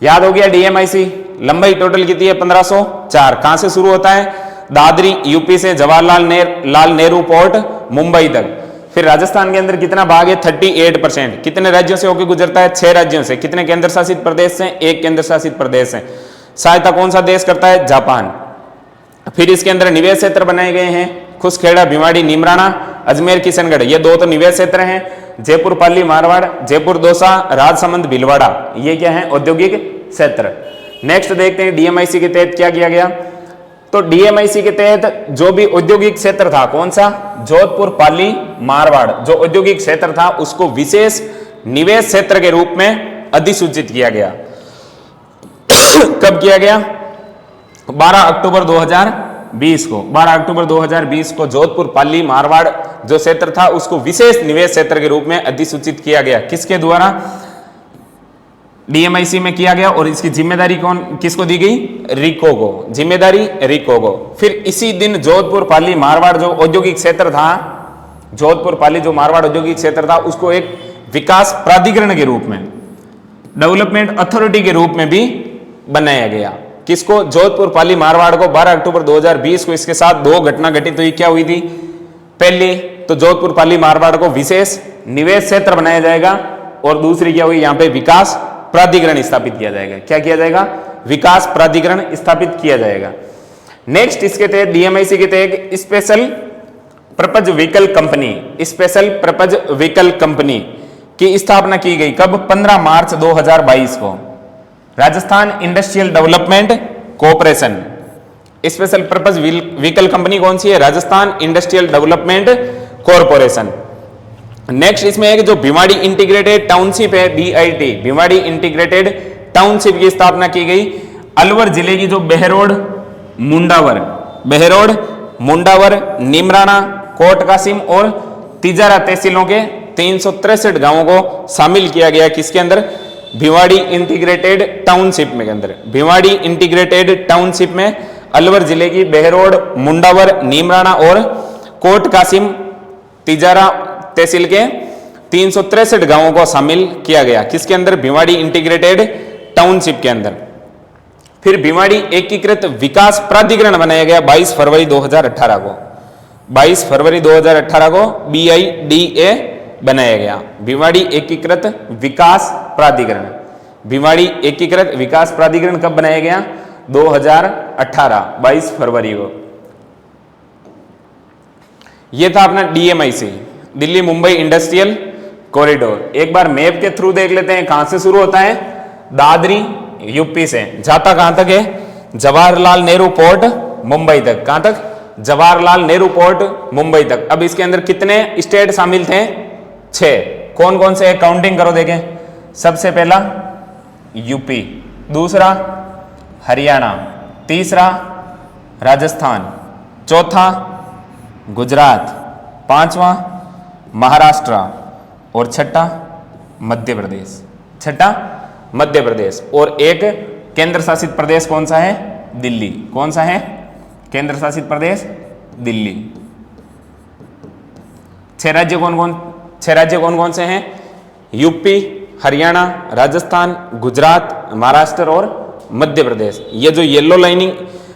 याद हो गया डीएमआईसी, लंबाई टोटल कितनी है 1504। कहां से शुरू होता है, दादरी यूपी से जवाहरलाल नेहरू पोर्ट मुंबई तक। फिर राजस्थान के अंदर कितना भाग है 38%। कितने राज्यों से होकर गुजरता है, 6 राज्यों से। कितने केंद्र शासित प्रदेश से, 1 केंद्र शासित प्रदेश से। सहायता कौन सा देश करता है, जापान। फिर इसके अंदर निवेश क्षेत्र बनाए गए हैं, खुसखेड़ा भिवाड़ी निमराना, अजमेर किशनगढ़, ये 2 तो निवेश क्षेत्र हैं। जयपुर पाली मारवाड़, जयपुर दौसा, राजसमंद भीलवाड़ा, ये क्या है, औद्योगिक क्षेत्र। नेक्स्ट देखते हैं डीएमआईसी के तहत क्या किया गया। तो डीएमआईसी के तहत जो भी औद्योगिक क्षेत्र था, कौन सा, जोधपुर पाली मारवाड़, जो औद्योगिक क्षेत्र था उसको विशेष निवेश क्षेत्र के रूप में अधिसूचित किया गया। कब किया गया, 12 अक्टूबर 2020 को। 12 अक्टूबर 2020 को जोधपुर पाली मारवाड़ जो क्षेत्र था उसको विशेष निवेश क्षेत्र के रूप में अधिसूचित किया गया। किसके द्वारा, डीएमआईसी में किया गया। और इसकी जिम्मेदारी कौन किसको दी गई, रिको को, जिम्मेदारी रिको को। फिर इसी दिन जोधपुर पाली मारवाड़ जो औद्योगिक क्षेत्र था, जोधपुर पाली जो मारवाड़ औद्योगिक क्षेत्र था उसको एक विकास प्राधिकरण के रूप में, डेवलपमेंट अथॉरिटी के रूप में भी बनाया गया। किसको, जोधपुर पाली मारवाड़ को। 12 अक्टूबर 2020 को इसके साथ 2 घटना घटित हुई। क्या हुई थी, पहली तो जोधपुर पाली मारवाड़ को विशेष निवेश क्षेत्र बनाया जाएगा, और दूसरी क्या हुई, यहां पे विकास प्राधिकरण स्थापित किया जाएगा। क्या किया जाएगा, विकास प्राधिकरण स्थापित किया जाएगा। नेक्स्ट इसके तहत डीएमआईसी के तहत special purpose vehicle company, special purpose vehicle company की स्थापना की गई कब? 15 मार्च 2022 को। Rajasthan industrial development corporation, special purpose vehicle company कौन सी है? Rajasthan industrial development corporation. Next इसमें है कि जो भिवाड़ी इंटीग्रेटेड टाउनशिप है, BIT, भिवाड़ी इंटीग्रेटेड टाउनशिप की स्थापना की गई अलवर जिले की जो बहरोड, मुंडावर, नीमराना, कोट कासिम और तिजारा तहसीलों के 363 गांवों को शामिल किया गया। किसके अंदर? भिवाड़ी इंटीग्रेटेड टाउनशिप में के अंदर। भिवाड़ी इंटीग्रेटेड टाउनशिप में अलवर जिले की बहरोड, मुंडावर, नीमराना और कोट कासिम, तिजारा तहसील के 363 गांवों को शामिल किया गया। किसके अंदर? भिवाड़ी इंटीग्रेटेड टाउनशिप के अंदर। फिर भिवाड़ी एकीकृत विकास प्राधिकरण बनाया गया 22 फरवरी 2018 को। 22 फरवरी 2018 को BIDA बनाया गया, भिवाड़ी एकीकृत विकास प्राधिकरण। भिवाड़ी एकीकृत विकास प्राधिकरण कब बनाया गया? 2018, 22 फरवरी को। यह था अपना DMIC, Delhi Mumbai industrial corridor. एक बार मैप के थ्रू देख लेते हैं कहां से शुरू होता है? दादरी यूपी से, जाता कहां तक है? जवाहरलाल नेहरू पोर्ट मुंबई तक। कहां तक? जवाहरलाल नेहरू पोर्ट मुंबई तक। अब इसके अंदर कितने स्टेट शामिल थे? 6। कौन कौन से? काउंटिंग करो देखें। सबसे पहला यूपी, दूसरा हरियाणा, तीसरा राजस्थान, चौथा गुजरात, पांचवा महाराष्ट्र और छठा मध्य प्रदेश। छठा मध्य प्रदेश। और एक केंद्र शासित प्रदेश कौन सा है? दिल्ली। कौन सा है? केंद्र शासित प्रदेश दिल्ली। 6 राज्य कौन कौन से हैं? यूपी, हरियाणा, राजस्थान, गुजरात, महाराष्ट्र और मध्य प्रदेश। ये जो येलो लाइनिंग,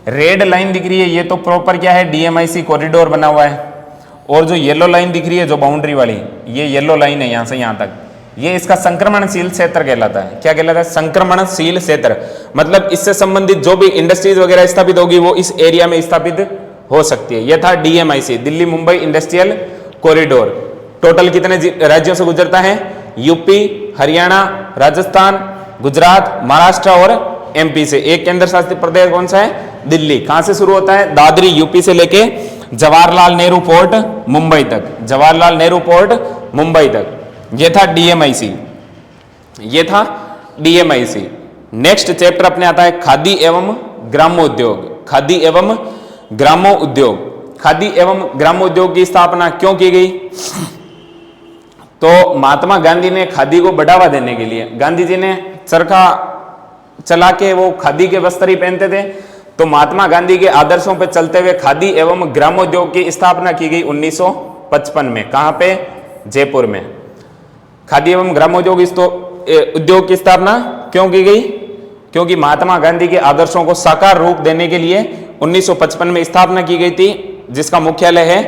रेड लाइन दिख रही है, ये तो प्रॉपर क्या है? DMIC कॉरिडोर बना हुआ है। और जो येलो लाइन दिख रही है, जो बाउंड्री वाली, ये येलो लाइन है, यहां से यहां तक, ये इसका संक्रमणशील क्षेत्र कहलाता है। क्या कहलाता है? संक्रमणशील क्षेत्र। मतलब इससे संबंधित जो भी इंडस्ट्रीज वगैरह स्थापित होगी वो इस एरिया में स्थापित हो सकती है। यह था DMIC, Delhi Mumbai industrial corridor. Total कितने राज्यों से गुजरता है? यूपी, हरियाणा, राजस्थान, गुजरात, महाराष्ट्र और MP से। एक केंद्र शासित प्रदेश कौन सा है? दिल्ली। कहां से शुरू होता है? दादरी यूपी से लेके जवाहरलाल नेहरू पोर्ट मुंबई तक। जवाहरलाल नेहरू पोर्ट मुंबई तक। ये था DMIC, ये था DMIC। नेक्स्ट चैप्टर अपने आता है खादी एवं ग्रामोद्योग। खादी एवं ग्रामोद्योग। खादी एवं ग्रामोद्योग की स्थापना क्यों की गई? तो महात्मा गांधी ने खादी को बढ़ावा देने के लिए, गांधी जी ने चरखा चला के वो खादी के वस्त्र ही पहनते थे, तो महात्मा गांधी के आदर्शों पर चलते हुए खादी एवं ग्रामोद्योग की स्थापना की गई 1955 में। कहां पे? जयपुर में। खादी एवं ग्रामोद्योग उद्योग की स्थापना क्यों की गई? क्योंकि महात्मा गांधी के आदर्शों को साकार रूप देने के लिए 1955 में स्थापना की गई थी, जिसका मुख्यालय है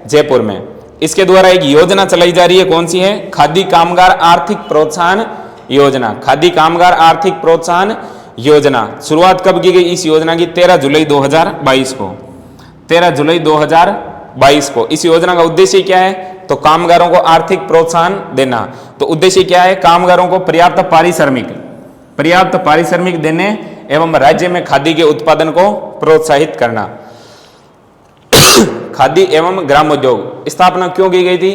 जयपुर में। इसके द्वारा एक योजना चलाई जा रही है, कौन सी है? खादी कामगार आर्थिक प्रोत्साहन योजना। खादी कामगार आर्थिक प्रोत्साहन योजना। शुरुआत कब की गई इस योजना की? 13 जुलाई 2022 को। 13 जुलाई 2022 को। इस योजना का उद्देश्य क्या है? तो कामगारों को आर्थिक प्रोत्साहन देना। तो उद्देश्य क्या है? कामगारों को पर्याप्त पारिश्रमिक देने एवं राज्य में खादी के उत्पादन को प्रोत्साहित करना। खादी एवं ग्रामोद्योग स्थापना क्यों की गई थी?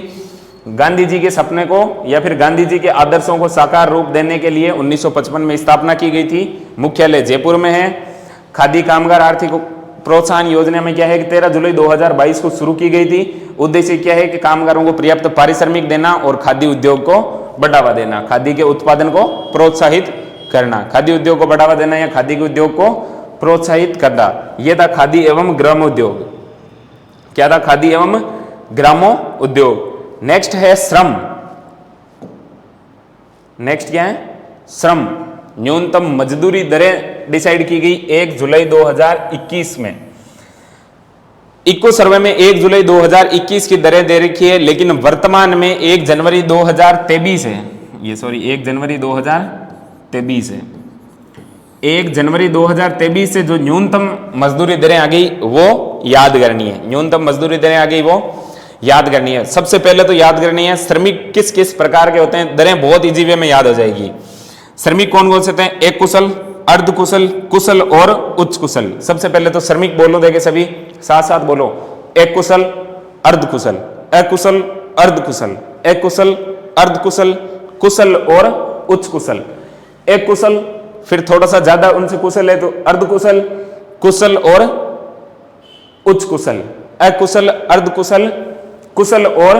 गांधी जी के सपने को या फिर गांधी जी के आदर्शों को साकार रूप देने के लिए 1955 में स्थापना की गई थी। मुख्यालय जयपुर में है। खादी कामगार आर्थिक प्रोत्साहन योजना में क्या है कि 13 जुलाई 2022 को शुरू की गई थी। उद्देश्य क्या है कि कामगारों को पर्याप्त पारिश्रमिक देना और खादी उद्योग को बढ़ावा देना, खादी के उत्पादन को प्रोत्साहित करना। खादी उद्योग को बढ़ावा देना या खादी के उद्योग को प्रोत्साहित करना, यह था खादी एवं ग्रामोद्योग। क्या था? खादी एवं ग्रामोद्योग। नेक्स्ट है श्रम। नेक्स्ट क्या है? श्रम। न्यूनतम मजदूरी दरें डिसाइड की गई 1 जुलाई 2021 में। इक्को सर्वे में 1 जुलाई 2021 की दरें दे रखी है, लेकिन वर्तमान में 1 जनवरी 2023 है। ये सॉरी 1 जनवरी 2023 है। 1 जनवरी 2023 से जो न्यूनतम मजदूरी दरें आ गई वो याद करनी है। न्यूनतम मजदूरी दरें आ गई वो याद करनी है। सबसे पहले तो याद करनी है श्रमिक किस किस प्रकार के होते हैं, दरें बहुत इजी वे में याद हो जाएगी। श्रमिक कौन कौन से होते हैं? एक कुशल, अर्ध कुशल, कुशल और उच्च कुशल। सबसे पहले तो श्रमिक बोलो, देखे सभी साथ साथ बोलो, एक कुशल, अर्ध कुशल, अकुशल, अर्ध कुशल, एक कुशल, अर्ध कुशल, कुशल और उच्च कुशल। एक कुशल, फिर थोड़ा सा ज्यादा उनसे कुशल है तो अर्ध कुशल, कुशल और उच्च कुशल, अकुशल, अर्ध कुशल, कुशल और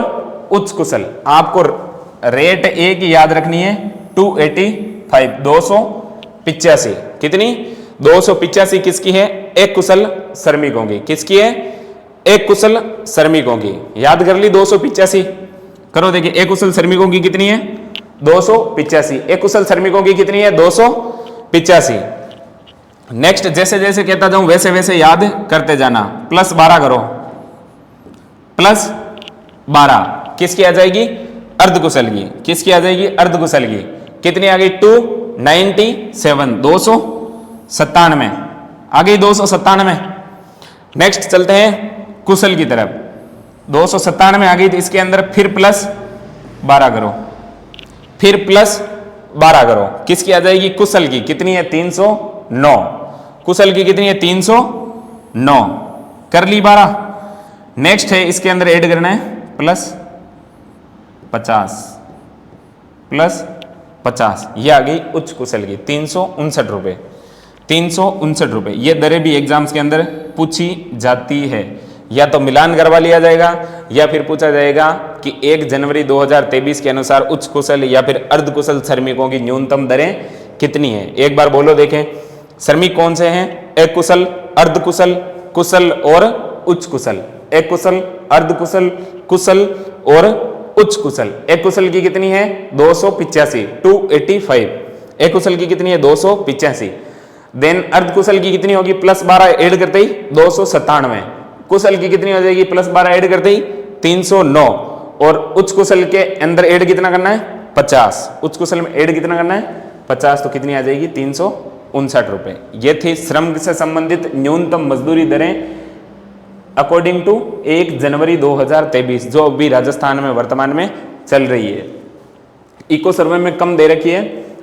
उच्च कुशल। आपको रेट ए की याद रखनी है 285, 285। कितनी? 285 किसकी है? एक कुशल श्रमिकों की। किसकी है? एक कुशल श्रमिकों की। याद कर ली 285। करो देखिए, एक कुशल श्रमिकों की कितनी है? 285। एक कुशल श्रमिकों की कितनी है? 285। नेक्स्ट जैसे जैसे कहता जाऊं वैसे वैसे याद करते जाना। प्लस 12 करो, प्लस 12 किसकी आ जाएगी? अर्धकुशल की। किसकी आ जाएगी? अर्धकुशल की। कितनी आ गई? 297, 297 आ गई, 297। नेक्स्ट चलते हैं कुशल की तरफ। 297 आ गई तो इसके अंदर फिर प्लस 12 करो, फिर प्लस 12 करो। किसकी आ जाएगी? कुशल की। कितनी है? 309। कुशल की कितनी है? 309। कर ली 12। नेक्स्ट है इसके अंदर ऐड करना है प्लस 50, प्लस 50। ये आ गई उच्च कुशल की 359 रुपए, 359 रुपए। ये दरें भी एग्जाम्स के अंदर पूछी जाती है। या तो मिलान करवा लिया जाएगा या फिर पूछा जाएगा कि 1 जनवरी 2023 के अनुसार उच्च कुशल या फिर अर्ध कुशल श्रमिकों की न्यूनतम दरें कितनी है। एक बार बोलो देखें, श्रमिक कौन से हैं? एक कुशल, अर्ध कुशल, कुशल और उच्च कुशल। एक कुशल, अर्ध कुशल, कुशल और उच्च कुशल। एक कुशल की कितनी है? 285, 285। एक कुशल की कितनी है? 285। देन अर्ध कुशल की कितनी होगी? प्लस 12 ऐड करते ही 297। कुशल की कितनी हो जाएगी? प्लस 12 ऐड करते ही 309। और उच्च कुशल के अंदर ऐड कितना करना है? 50। उच्च कुशल में ऐड कितना करना है? 50। तो कितनी आ जाएगी? 359 रुपए। ये थी श्रम से संबंधित न्यूनतम मजदूरी दरें अकॉर्डिंग टू 1 जनवरी 2023, जो अभी राजस्थान में वर्तमान में चल रही है। इको सर्वे में कम दे रखी है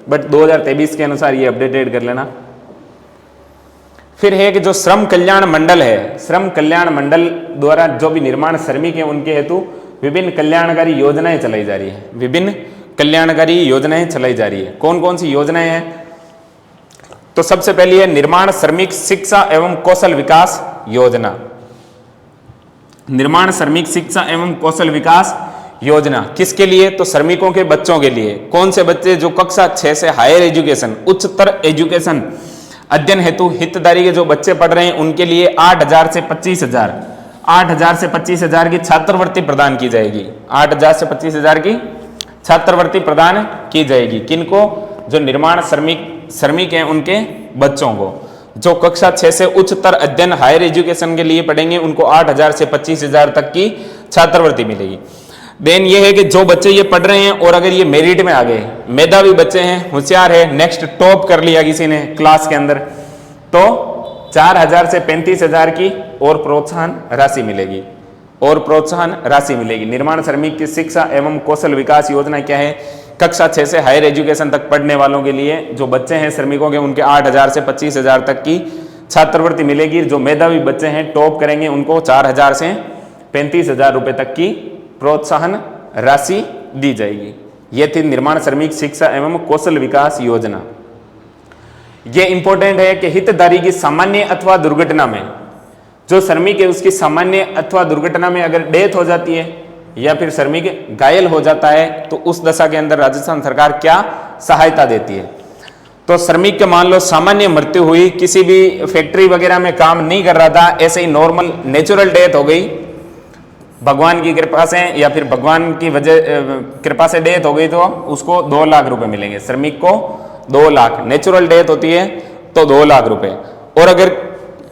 बट 2023 के अनुसार ये अपडेटेड कर लेना। फिर है कि जो श्रम कल्याण मंडल है, श्रम कल्याण मंडल द्वारा जो भी निर्माण श्रमिक है उनके हेतु विभिन्न कल्याणकारी योजनाएं चलाई जा रही है। विभिन्न कल्याणकारी योजनाएं चलाई जा रही है। कौन कौन सी योजनाएं हैं? तो सबसे पहली है निर्माण श्रमिक शिक्षा एवं कौशल विकास योजना। निर्माण श्रमिक शिक्षा एवं कौशल विकास योजना किसके लिए? तो श्रमिकों के बच्चों के लिए। कौन से बच्चे? जो कक्षा 6 से हायर एजुकेशन, उच्चतर एजुकेशन अध्ययन हेतु हितधारी के जो बच्चे पढ़ रहे हैं उनके लिए 8,000 से 25,000, 8,000 से 25,000 की छात्रवृत्ति प्रदान की जाएगी। 8,000 से 25,000 की छात्रवृत्ति प्रदान की जाएगी। किनको? जो निर्माण श्रमिक हैं उनके बच्चों को। जो कक्षा 6 से उच्चतर अध्ययन हायर एजुकेशन के लिए पढ़ेंगे उनको 8,000 से 25,000 तक की छात्रवृत्ति मिलेगी। देन ये है कि जो बच्चे ये पढ़ रहे हैं और अगर ये मेरिट में आ गए, मेधावी बच्चे हैं, होशियार है, नेक्स्ट टॉप कर लिया किसी ने क्लास के अंदर, तो 4,000 से 35,000 की और प्रोत्साहन राशि मिलेगी। और प्रोत्साहन राशि मिलेगी। निर्माण श्रमिक की शिक्षा एवं कौशल विकास योजना क्या है? कक्षा 6 से हायर एजुकेशन तक पढ़ने वालों के लिए जो बच्चे हैं श्रमिकों के उनके 8,000 से 25,000 तक की छात्रवृत्ति मिलेगी। जो मेधावी बच्चे हैं टॉप करेंगे उनको 4,000 से 35,000 रुपए तक की प्रोत्साहन राशि दी जाएगी। यह थी निर्माण श्रमिक शिक्षा एवं कौशल विकास योजना। यह इंपॉर्टेंट है कि हितधारी की सामान्य अथवा दुर्घटना में, जो श्रमिक है उसकी सामान्य अथवा दुर्घटना में अगर डेथ हो जाती है या फिर श्रमिक घायल हो जाता है तो उस दशा के अंदर राजस्थान सरकार क्या सहायता देती है। तो श्रमिक के मान लो सामान्य मृत्यु हुई, किसी भी फैक्ट्री वगैरह में काम नहीं कर रहा था, ऐसे ही नॉर्मल नेचुरल डेथ हो गई, भगवान की कृपा से या फिर भगवान की वजह कृपा से डेथ हो गई तो उसको 2 लाख रुपए मिलेंगे। श्रमिक को 2 लाख, नेचुरल डेथ होती है तो 2 लाख रुपए। और अगर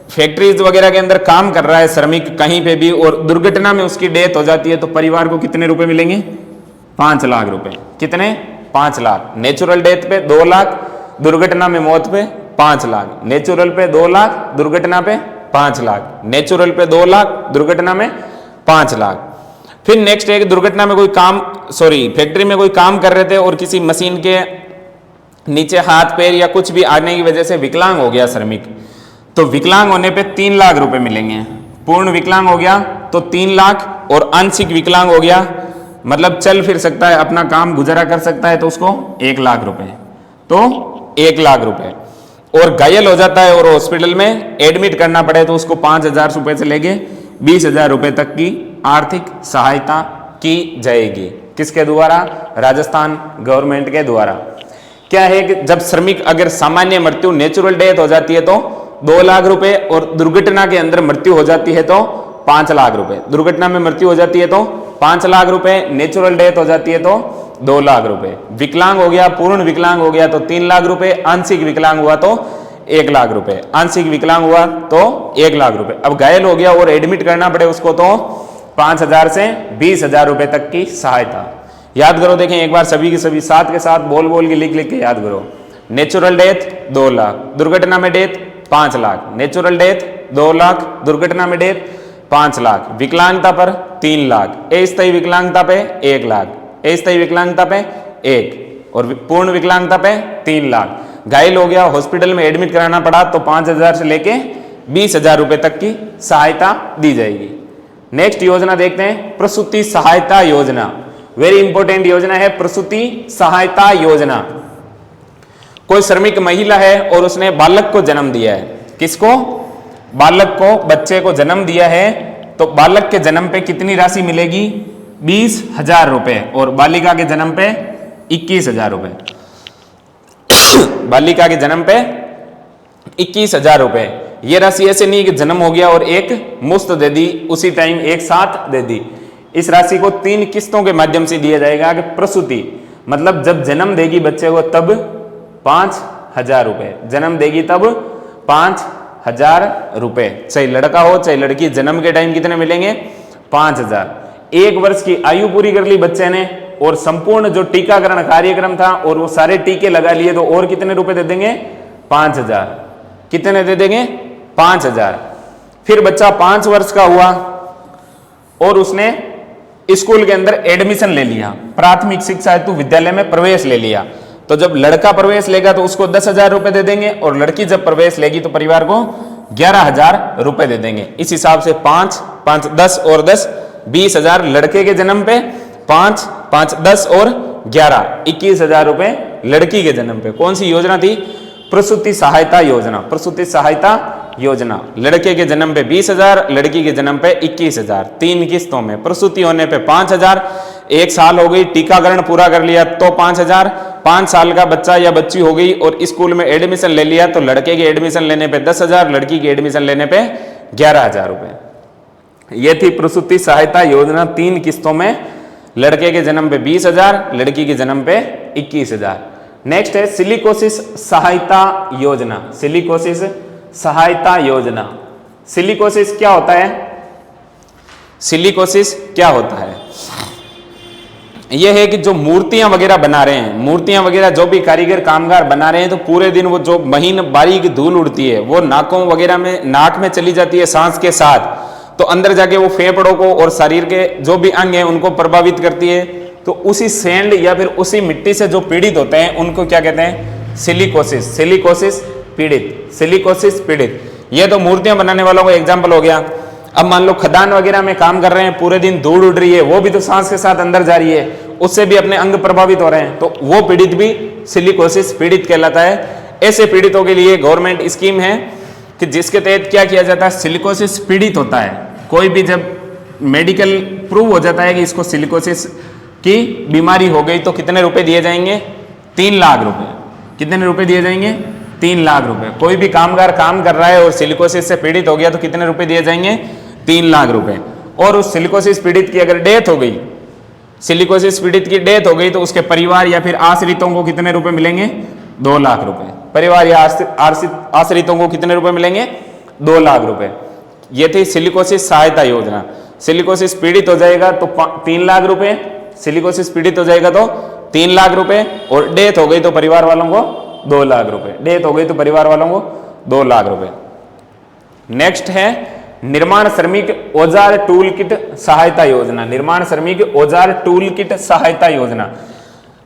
फैक्ट्रीज वगैरह के अंदर काम कर रहा है श्रमिक कहीं पे भी और दुर्घटना में उसकी डेथ हो जाती है तो परिवार को कितने रुपए मिलेंगे? 5 लाख रुपए। कितने? 5 लाख। नेचुरल डेथ पे 2 लाख, दुर्घटना में मौत पे 5 लाख। नेचुरल पे 2 लाख, दुर्घटना पे 5 लाख। नेचुरल पे 2 लाख, दुर्घटना में 5 लाख। फिर नेक्स्ट है कि दुर्घटना में कोई काम फैक्ट्री में कोई काम कर रहे थे और किसी मशीन के नीचे हाथ पैर या कुछ भी आने की वजह से विकलांग हो गया श्रमिक, तो विकलांग होने पे 3 लाख रुपए मिलेंगे। पूर्ण विकलांग हो गया तो 3 लाख, और आंशिक विकलांग हो गया मतलब चल फिर सकता है, अपना काम गुजारा कर सकता है, तो उसको 1 लाख रुपए, तो 1 लाख रुपए। और घायल हो जाता है और हॉस्पिटल में एडमिट करना पड़े तो उसको 5,000 रुपए से लेके 20,000 रुपए तक की आर्थिक सहायता की जाएगी। किसके द्वारा? राजस्थान गवर्नमेंट के द्वारा। क्या है कि जब श्रमिक अगर सामान्य मृत्यु नेचुरल डेथ हो जाती है तो 2 लाख रुपए, और दुर्घटना के अंदर मृत्यु हो जाती है तो 5 लाख रुपए। दुर्घटना में मृत्यु हो जाती है तो 5 लाख रुपए, नेचुरल डेथ हो जाती है तो 2 लाख रुपए। विकलांग हो गया, पूर्ण विकलांग हो गया तो 3 लाख रुपए, आंशिक विकलांग हुआ तो 1 लाख रुपए, आंशिक विकलांग हुआ तो 1 लाख रुपए। अब घायल हो गया और एडमिट करना पड़े उसको तो 5,000 से 20,000 रुपए तक की सहायता। याद करो, देखें एक बार सभी के सभी साथ के साथ बोल बोल के लिख लिख के याद करो। नेचुरल डेथ 2 लाख, दुर्घटना में death 5 lakh, natural death 2 lakh, दुर्घटना में डेथ 5 लाख, विकलांगता पर 3 लाख, अस्थायी विकलांगता पे 1 लाख, अस्थायी विकलांगता पे 1, और पूर्ण विकलांगता पे 3 लाख। घायल हो गया, हॉस्पिटल में एडमिट कराना पड़ा तो 5,000 से लेके 20,000 रुपए तक की सहायता दी जाएगी। नेक्स्ट योजना देखते हैं, प्रसूति सहायता योजना। वेरी इंपॉर्टेंट योजना है प्रसूति सहायता योजना। कोई श्रमिक महिला है और उसने बालक को जन्म दिया है। किसको? बालक को, बच्चे को जन्म दिया है, तो बालक के जन्म पे कितनी राशि मिलेगी? 20,000 रुपए, और बालिका के जन्म पे 21,000 रुपए। बालिका के जन्म पे 21,000 रुपए। ये राशि ऐसे नहीं कि जन्म हो गया और एक मुफ्त दे दी, उसी टाइम एक साथ दे दी। इस राशि को 3 किस्तों के माध्यम से दिया जाएगा। कि प्रसूति मतलब जब जन्म देगी बच्चे को तब 5,000 रुपए, जन्म देगी तब 5,000 रुपए, चाहे लड़का हो चाहे लड़की, जन्म के टाइम कितने मिलेंगे? 5,000। 1 वर्ष की आयु पूरी कर ली बच्चे ने और संपूर्ण जो टीकाकरण कार्यक्रम था और वो सारे टीके लगा लिए तो और कितने रुपए दे देंगे? 5,000। कितने दे देंगे? 5,000। फिर बच्चा 5 वर्ष का हुआ और उसने स्कूल के अंदर एडमिशन ले लिया, प्राथमिक शिक्षा हेतु विद्यालय में प्रवेश ले लिया, तो जब लड़का प्रवेश लेगा तो उसको 10,000 रुपए दे देंगे, और लड़की जब प्रवेश लेगी तो परिवार को 11,000 रुपए दे देंगे। इस हिसाब से 5, 5, 10 और 10 20,000 लड़के के जन्म पे, 5, 5, 10 और 11 21,000 रुपए लड़की के जन्म पे। कौन सी योजना थी? प्रसूति सहायता योजना। प्रसूति सहायता योजना, लड़के के जन्म पे 20,000, लड़की के जन्म पे 21,000, 3 किस्तों में। प्रसूति होने पे 5,000, 1 साल हो गई, टीकाकरण पूरा कर लिया तो 5,000, 5 साल का बच्चा या बच्ची हो गई और स्कूल में एडमिशन ले लिया तो लड़के के एडमिशन लेने पे 10,000, लड़की के एडमिशन लेने पे 11,000 रुपए। यह थी प्रसूति सहायता योजना 3 किस्तों में, लड़के के जन्म पे 20,000, लड़की के जन्म पे 21,000। नेक्स्ट है सिलिकोसिस सहायता योजना। सिलिकोसिस सहायता योजना। सिलिकोसिस क्या होता है? सिलिकोसिस क्या होता है? यह है कि जो मूर्तियां वगैरह बना रहे हैं, मूर्तियां वगैरह जो भी कारीगर कामगार बना रहे हैं, तो पूरे दिन वो जो महीन बारीक धूल उड़ती है वो नाकों वगैरह में, नाक में चली जाती है सांस के साथ, तो अंदर जाके वो फेफड़ों को और शरीर के जो भी अंग हैं उनको प्रभावित करती है। तो उसी सैंड या फिर उसी मिट्टी से जो पीड़ित होते हैं उनको क्या कहते हैं? सिलिकोसिस। सिलिकोसिस पीड़ित, सिलिकोसिस पीड़ित। ये तो मूर्तियां बनाने वालों का एग्जाम्पल हो गया। अब मान लो खदान वगैरह में काम कर रहे हैं, पूरे दिन धूल उड़ रही है, वो भी तो सांस के साथ अंदर जा रही है, उससे भी अपने अंग प्रभावित हो रहे हैं, तो वो पीड़ित भी सिलिकोसिस पीड़ित कहलाता है। ऐसे पीड़ितों के लिए गवर्नमेंट स्कीम है कि जिसके तहत क्या किया जाता है? सिलिकोसिस पीड़ित होता है, कोई भी जब मेडिकल प्रूव हो जाता है कि इसको सिलिकोसिस की बीमारी हो गई तो कितने रुपए दिए जाएंगे? 3 लाख रुपए। कितने रुपए दिए जाएंगे? 3 लाख रुपए। कोई भी कामगार काम कर रहा है और सिलिकोसिस से पीड़ित हो गया तो कितने रुपए दिए जाएंगे? 3 लाख रुपए। और उस सिलिकोसिस पीड़ित की अगर डेथ हो गई, सिलिकोसिस पीड़ित की डेथ हो गई तो उसके परिवार या फिर आश्रितों को कितने रुपए मिलेंगे? 2 लाख रुपए। परिवार या आश्रितों को कितने रुपए मिलेंगे? 2 लाख रुपए। ये थी सिलिकोसिस सहायता योजना। सिलिकोसिस पीड़ित हो जाएगा तो 3 लाख रुपए, सिलिकोसिस पीड़ित हो जाएगा तो 3 लाख रुपए, और डेथ हो गई तो परिवार वालों को 2 लाख रुपए। डेथ हो गई तो परिवार वालों को 2 लाख रुपए। नेक्स्ट है निर्माण श्रमिक औजार टूल किट सहायता योजना। निर्माण श्रमिक औजार टूल किट सहायता योजना,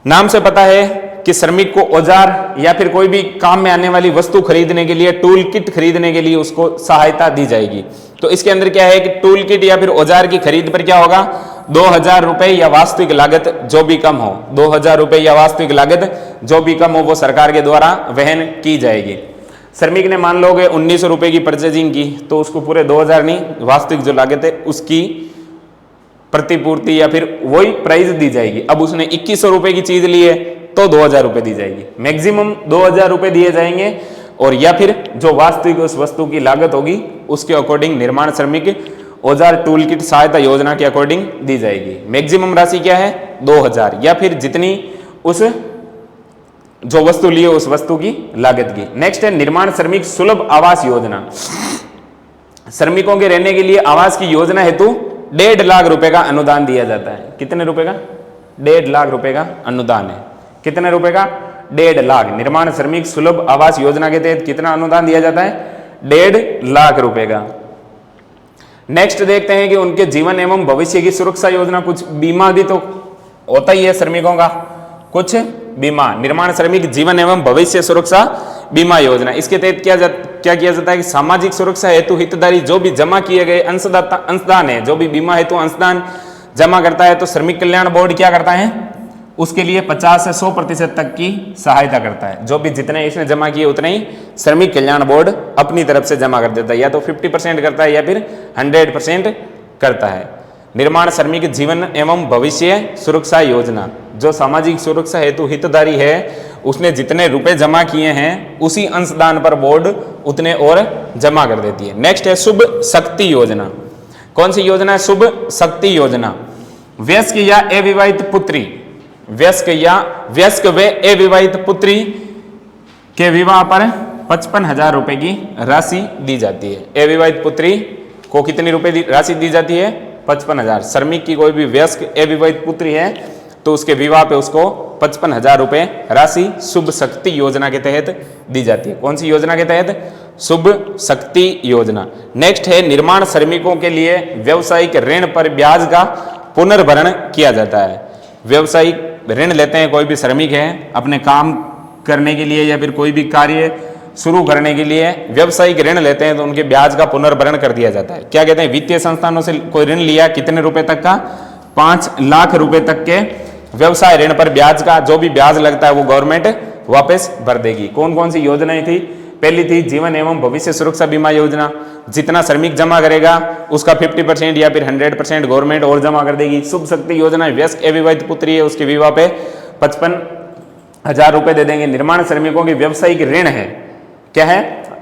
नाम से पता है कि श्रमिक को औजार या फिर कोई भी काम में आने वाली वस्तु खरीदने के लिए, टूल किट खरीदने के लिए उसको सहायता दी जाएगी। तो इसके अंदर क्या है कि टूल किट या फिर औजार की खरीद पर क्या होगा, 2000 रुपए या वास्तविक लागत जो भी कम हो, 2000 रुपए या वास्तविक लागत जो भी कम हो वो सरकार के द्वारा वहन की जाएगी। श्रमिक ने मान लो 1900 रुपए की परचेजिंग की, तो उसको पूरे 2000 नहीं, वास्तविक जो लागत है उसकी प्रतिपूर्ति या फिर वही प्राइस दी जाएगी। अब उसने 2100 रुपए की चीज ली है तो 2000 रुपए दी जाएगी, मैक्सिमम 2000 रुपए दिए जाएंगे, और या फिर जो वास्तविक उस वस्तु की लागत होगी उसके अकॉर्डिंग निर्माण श्रमिक औजार टूल किट सहायता योजना के अकॉर्डिंग दी जाएगी। मैक्सिमम राशि क्या है, 2000, या फिर जितनी उस जो वस्तु ली है उस वस्तु की लागत की। नेक्स्ट है निर्माण श्रमिक सुलभ आवास योजना। श्रमिकों के रहने के लिए आवास की योजना हेतु 1.5 लाख रुपए का अनुदान दिया जाता है। कितने रुपए का, 1.5 लाख रुपए का अनुदान है। कितने रुपए का, 1.5 लाख। निर्माण श्रमिक सुलभ आवास योजना के तहत कितना अनुदान दिया जाता है, 1.5 लाख रुपए का। नेक्स्ट देखते हैं कि उनके जीवन एवं भविष्य की सुरक्षा योजना, कुछ बीमा भी तो होता ही है श्रमिकों का, कुछ बीमा। निर्माण श्रमिक जीवन एवं भविष्य सुरक्षा बीमा योजना, इसके तहत क्या किया जाता है कि सामाजिक सुरक्षा हेतु हितधारी जो भी जमा किए गए अंशदान है, जो भी बीमा हेतु अंशदान जमा करता है तो श्रमिक कल्याण बोर्ड क्या करता है, उसके लिए 50 से 100% तक की सहायता करता है। जो भी जितने इसने जमा किए उतने ही श्रमिक कल्याण बोर्ड अपनी तरफ से जमा कर देता है, या तो 50% करता है या फिर 100% करता है। निर्माण श्रमिक जीवन एवं भविष्य सुरक्षा योजना, जो सामाजिक सुरक्षा हेतु हितधारी है उसने जितने रुपए जमा किए हैं उसी अंशदान पर बोर्ड उतने और जमा कर देती है। नेक्स्ट है शुभ शक्ति योजना। कौन सी योजना है, शुभ शक्ति योजना। वयस्क या अविवाहित पुत्री, वयस्क व अविवाहित पुत्री के विवाह पर 55,000 रुपए की राशि दी जाती है। अविवाहित पुत्री को कितनी रुपए राशि दी जाती है, 55,000। श्रमिक की कोई भी वयस्क अविवाहित पुत्री है तो उसके विवाह पे उसको 55,000 रुपए राशि शुभ शक्ति योजना के तहत दी जाती है। कौन सी योजना के तहत, शुभ शक्ति योजना। नेक्स्ट है निर्माण श्रमिकों के लिए व्यवसायिक ऋण पर ब्याज का पुनर्भरण किया जाता है। व्यवसायिक ऋण लेते हैं कोई भी श्रमिक है अपने काम करने के लिए या फिर कोई भी कार्य शुरू करने के लिए व्यवसायिक ऋण लेते हैं तो उनके ब्याज का पुनर्भरण कर दिया जाता है। क्या कहते हैं, वित्तीय संस्थानों से कोई ऋण लिया, कितने रुपए तक का, 5 लाख रुपए तक के व्यवसाय ऋण पर ब्याज का जो भी ब्याज लगता है वो गवर्नमेंट वापस भर देगी। कौन कौन सी योजनाएं थी, पहली थी जीवन एवं भविष्य सुरक्षा बीमा योजना, जितना श्रमिक जमा करेगा उसका 50% या फिर 100% गवर्नमेंट और जमा कर देगी। शुभ शक्ति योजना, वयस्क अविवाहित पुत्री है उसके विवाह पे 55,000 रुपए दे देंगे। निर्माण श्रमिकों की व्यवसायिक ऋण है, क्या है,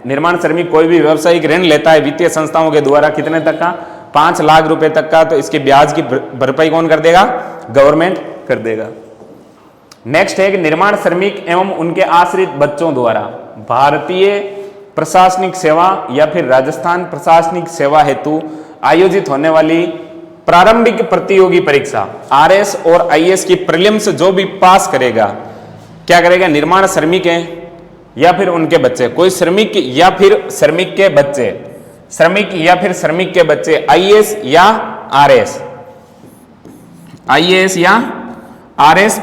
निर्माण श्रमिक कोई भी व्यवसायिक ऋण लेता है वित्तीय संस्थाओं के द्वारा, कितने तक का, 5 लाख रुपए तक का, तो इसके ब्याज की भरपाई कौन कर देगा, गवर्नमेंट कर देगा। नेक्स्ट है कि निर्माण श्रमिक एवं उनके आश्रित बच्चों द्वारा भारतीय प्रशासनिक सेवा या फिर राजस्थान प्रशासनिक सेवा हेतु आयोजित होने वाली प्रारंभिक प्रतियोगी परीक्षा आरएस और आईएएस की प्रीलिम्स जो भी पास करेगा, क्या करेगा, निर्माण श्रमिक है या फिर उनके बच्चे, कोई श्रमिक या फिर श्रमिक के बच्चे, श्रमिक या फिर श्रमिक के बच्चे आईएएस या आरएस, आईएएस या आरएस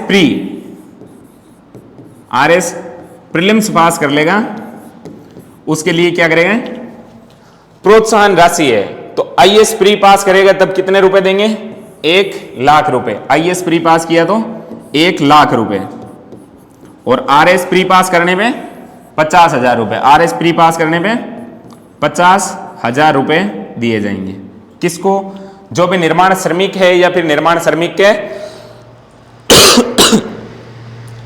प्रीलिम्स पास कर लेगा, उसके लिए क्या करेगा, प्रोत्साहन राशि है। तो आईएएस प्री पास करेगा तब कितने रुपए देंगे, 1 लाख रुपए। आईएएस प्री पास किया तो 1 लाख रुपए, और आरएस प्री पास करने में 50,000 रुपए। आरएस प्री पास करने पे 50,000 रुपए दिए जाएंगे। किसको, जो भी निर्माण श्रमिक है या फिर निर्माण श्रमिक के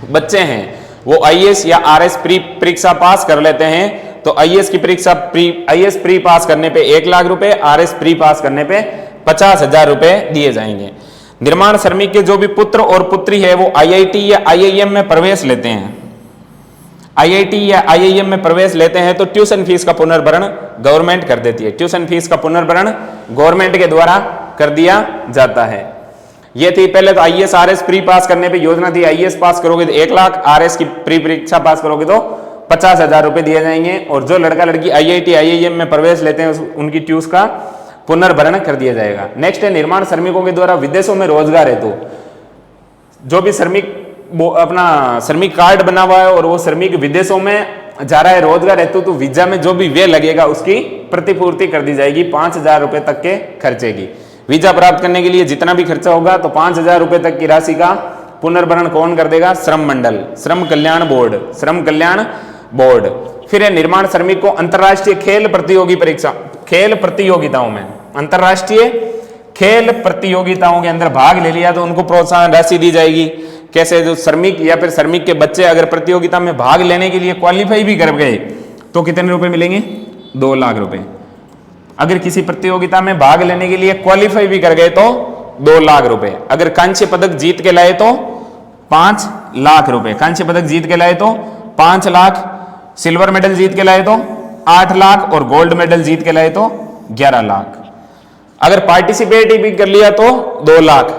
बच्चे हैं वो आईएएस या आरएस प्री परीक्षा पास कर लेते हैं तो आईएएस की परीक्षा आईएएस प्री पास करने पे 1 लाख रुपए, आरएस प्री पास करने पे 50,000 रुपए दिए जाएंगे। निर्माण श्रमिक के जो भी पुत्र और पुत्री है वो आईआईटी या आईआईएम में प्रवेश लेते हैं, आईआईटी या आईआईएम में प्रवेश लेते हैं तो ट्यूशन फीस का पुनर्भरण गवर्नमेंट कर देती है। ट्यूशन फीस का पुनर्भरण गवर्नमेंट के द्वारा कर दिया जाता है। ये थी पहले तो आईएएस आरएस प्री पास करने पे योजना थी, आईएएस पास करोगे तो 1 लाख, आरएस की प्री परीक्षा पास करोगे तो 50,000 रुपए दिए जाएंगे। और जो लड़का लड़की IIT IIM में प्रवेश लेते हैं उनकी ट्यूस का पुनर्भरण कर दिया जाएगा। नेक्स्ट है निर्माण श्रमिकों के द्वारा विदेशों में रोजगार हेतु, जो भी श्रमिक वो अपना श्रमिक कार्ड बना हुआ है और वो श्रमिक विदेशों में जा रहा है रोजगार हेतु, तो वीजा में जो भी व्यय लगेगा उसकी प्रतिपूर्ति कर दी जाएगी 5,000 रुपए तक के खर्चे की। वीजा प्राप्त करने के लिए जितना भी खर्चा होगा तो 5,000 रुपए तक की राशि का पुनर्भरण कौन कर देगा? श्रम मंडल, श्रम कल्याण बोर्ड, श्रम कल्याण बोर्ड। फिर है निर्माण श्रमिक को अंतर्राष्ट्रीय खेल प्रतियोगिताओं में, अंतर्राष्ट्रीय खेल प्रतियोगिताओं के अंदर भाग ले लिया तो उनको प्रोत्साहन राशि दी जाएगी। कैसे? जो श्रमिक या फिर श्रमिक के बच्चे अगर प्रतियोगिता में भाग लेने के लिए क्वालिफाई भी कर गए तो कितने रुपए मिलेंगे? 2 लाख रुपए। अगर किसी प्रतियोगिता में भाग लेने के लिए क्वालिफाई भी कर गए तो 2 लाख रुपए। अगर कांस्य पदक जीत के लाए तो 5 लाख रुपए, कांस्य पदक जीत के लाए तो 5 लाख, सिल्वर मेडल जीत के लाए तो 8 लाख और गोल्ड मेडल जीत के लाए तो 11 लाख। अगर पार्टिसिपेट भी कर लिया तो 2 लाख,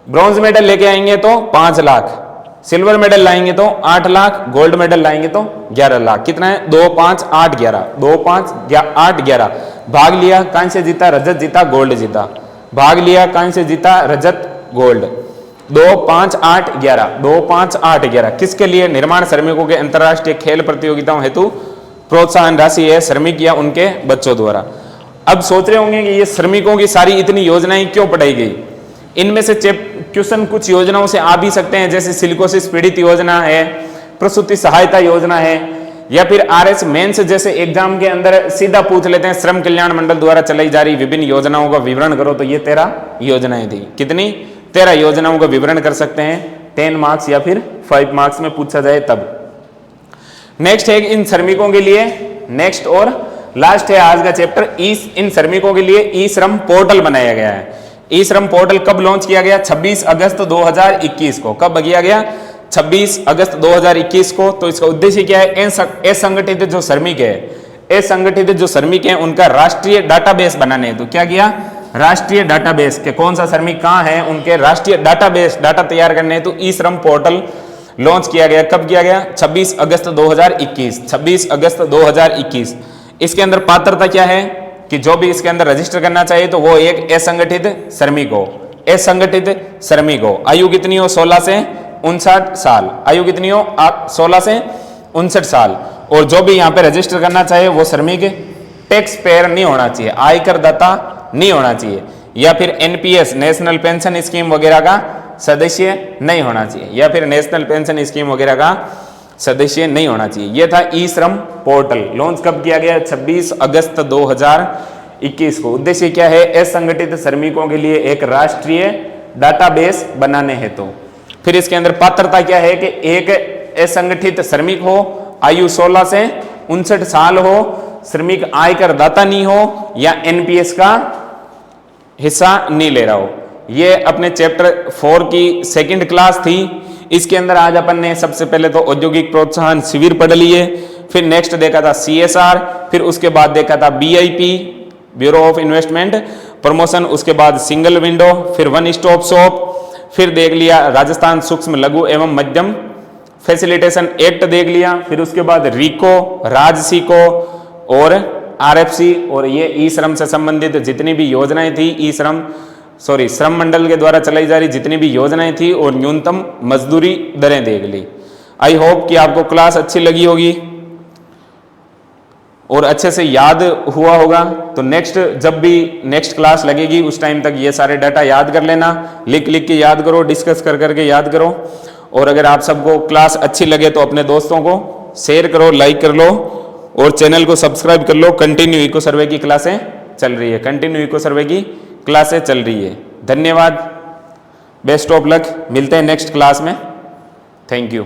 ब्रॉन्ज मेडल लेके आएंगे तो 5 लाख, सिल्वर मेडल लाएंगे तो 8 लाख, गोल्ड मेडल लाएंगे तो 11 लाख। कितना है? 2 5 8 11, 2 5 8 11। भाग लिया, कांस्य जीता, रजत जीता, गोल्ड जीता, भाग लिया, कांस्य जीता, रजत, गोल्ड। 2 5 8 11, 2 5 8 11 किसके लिए? निर्माण श्रमिकों के अंतर्राष्ट्रीय खेल प्रतियोगिताओं हेतु प्रोत्साहन राशि है श्रमिक या उनके बच्चों द्वारा। अब सोच रहे होंगे कि ये श्रमिकों की सारी इतनी योजनाएं क्यों पढ़ाई गई? इनमें से क्वेश्चन कुछ योजनाओं से आ भी सकते हैं, जैसे सिलिकोसिस पीड़ित योजना है, प्रसूति सहायता योजना है, या फिर RS मेंस जैसे एग्जाम के अंदर सीधा पूछ लेते हैं श्रम कल्याण मंडल द्वारा चलाई जा रही विभिन्न योजनाओं का विवरण करो, तो ये 13 योजनाएं थी। कितनी? 13 योजनाओं का विवरण कर सकते हैं 10 मार्क्स या फिर 5 मार्क्स में पूछा जाए तब। नेक्स्ट है इन श्रमिकों के लिए, नेक्स्ट और लास्ट है आज का चैप्टर, इन श्रमिकों के लिए ई श्रम पोर्टल बनाया गया है। ई श्रम पोर्टल कब लॉन्च किया गया? 26 अगस्त 2021 को। कब किया गया? 26 अगस्त 2021 को। तो इसका उद्देश्य क्या है? असंगठित जो श्रमिक है, असंगठित जो श्रमिक है उनका राष्ट्रीय डाटाबेस बनाने। तो क्या किया? राष्ट्रीय डाटाबेस के कौन सा श्रमिक कहाँ है उनके राष्ट्रीय डाटाबेस डाटा तैयार करने हेतु ई श्रम पोर्टल लॉन्च किया गया। कब किया गया? 26 अगस्त 2021, 26 अगस्त 2021। इसके अंदर पात्रता क्या है कि जो भी इसके अंदर रजिस्टर करना चाहिए तो वो एक असंगठित श्रमिक हो, असंगठित श्रमिक हो। आयु कितनी हो? 16 से 59 साल। आयु कितनी हो? 16 से 59 साल। और जो भी यहाँ पे रजिस्टर करना चाहिए वो श्रमिक टैक्स पेयर नहीं होना चाहिए, आयकर दाता नहीं होना चाहिए, या फिर NPS नेशनल पेंशन स्कीम वगैरह का सदस्य नहीं होना चाहिए, या फिर नेशनल पेंशन स्कीम वगैरह का सदस्य नहीं होना चाहिए। यह था ई श्रम पोर्टल। लॉन्च कब किया गया? 26 अगस्त 2021 को। उद्देश्य क्या है? असंगठित श्रमिकों के लिए एक राष्ट्रीय डाटाबेस बनाने हेतु। फिर इसके अंदर पात्रता क्या है कि एक असंगठित श्रमिक हो, आयु 16 से 59 साल हो, श्रमिक आयकर दाता नहीं हो, या NPS का हिस्सा नहीं ले रहा हो। ये अपने चैप्टर 4 की सेकंड क्लास थी। इसके अंदर आज अपन ने सबसे पहले तो औद्योगिक प्रोत्साहन शिविर पढ़ लिए, फिर नेक्स्ट देखा था CSR, फिर उसके बाद देखा था BIP bureau of investment promotion, उसके बाद सिंगल विंडो, फिर वन स्टॉप शॉप, फिर देख लिया राजस्थान सूक्ष्म लघु एवं मध्यम फैसिलिटेशन एक्ट देख लिया, फिर उसके बाद RICO, राजसिको और RFC, और ये ई श्रम से संबंधित जितनी भी योजनाएं थी श्रम मंडल के द्वारा चलाई जा रही जितनी भी योजनाएं थी और न्यूनतम मजदूरी दरें देख ली। आई होप कि आपको क्लास अच्छी लगी होगी और अच्छे से याद हुआ होगा। तो जब भी नेक्स्ट क्लास लगेगी उस टाइम तक ये सारे डाटा याद कर लेना, लिख के याद करो, डिस्कस कर करके याद करो। और अगर आप सबको क्लास अच्छी लगे तो अपने दोस्तों को शेयर करो, लाइक कर लो और चैनल को सब्सक्राइब कर लो। कंटिन्यू इको सर्वे की क्लासें चल रही है, कंटिन्यू इको सर्वे की क्लासें चल रही है। धन्यवाद, बेस्ट ऑफ लक, मिलते हैं नेक्स्ट क्लास में। Thank you.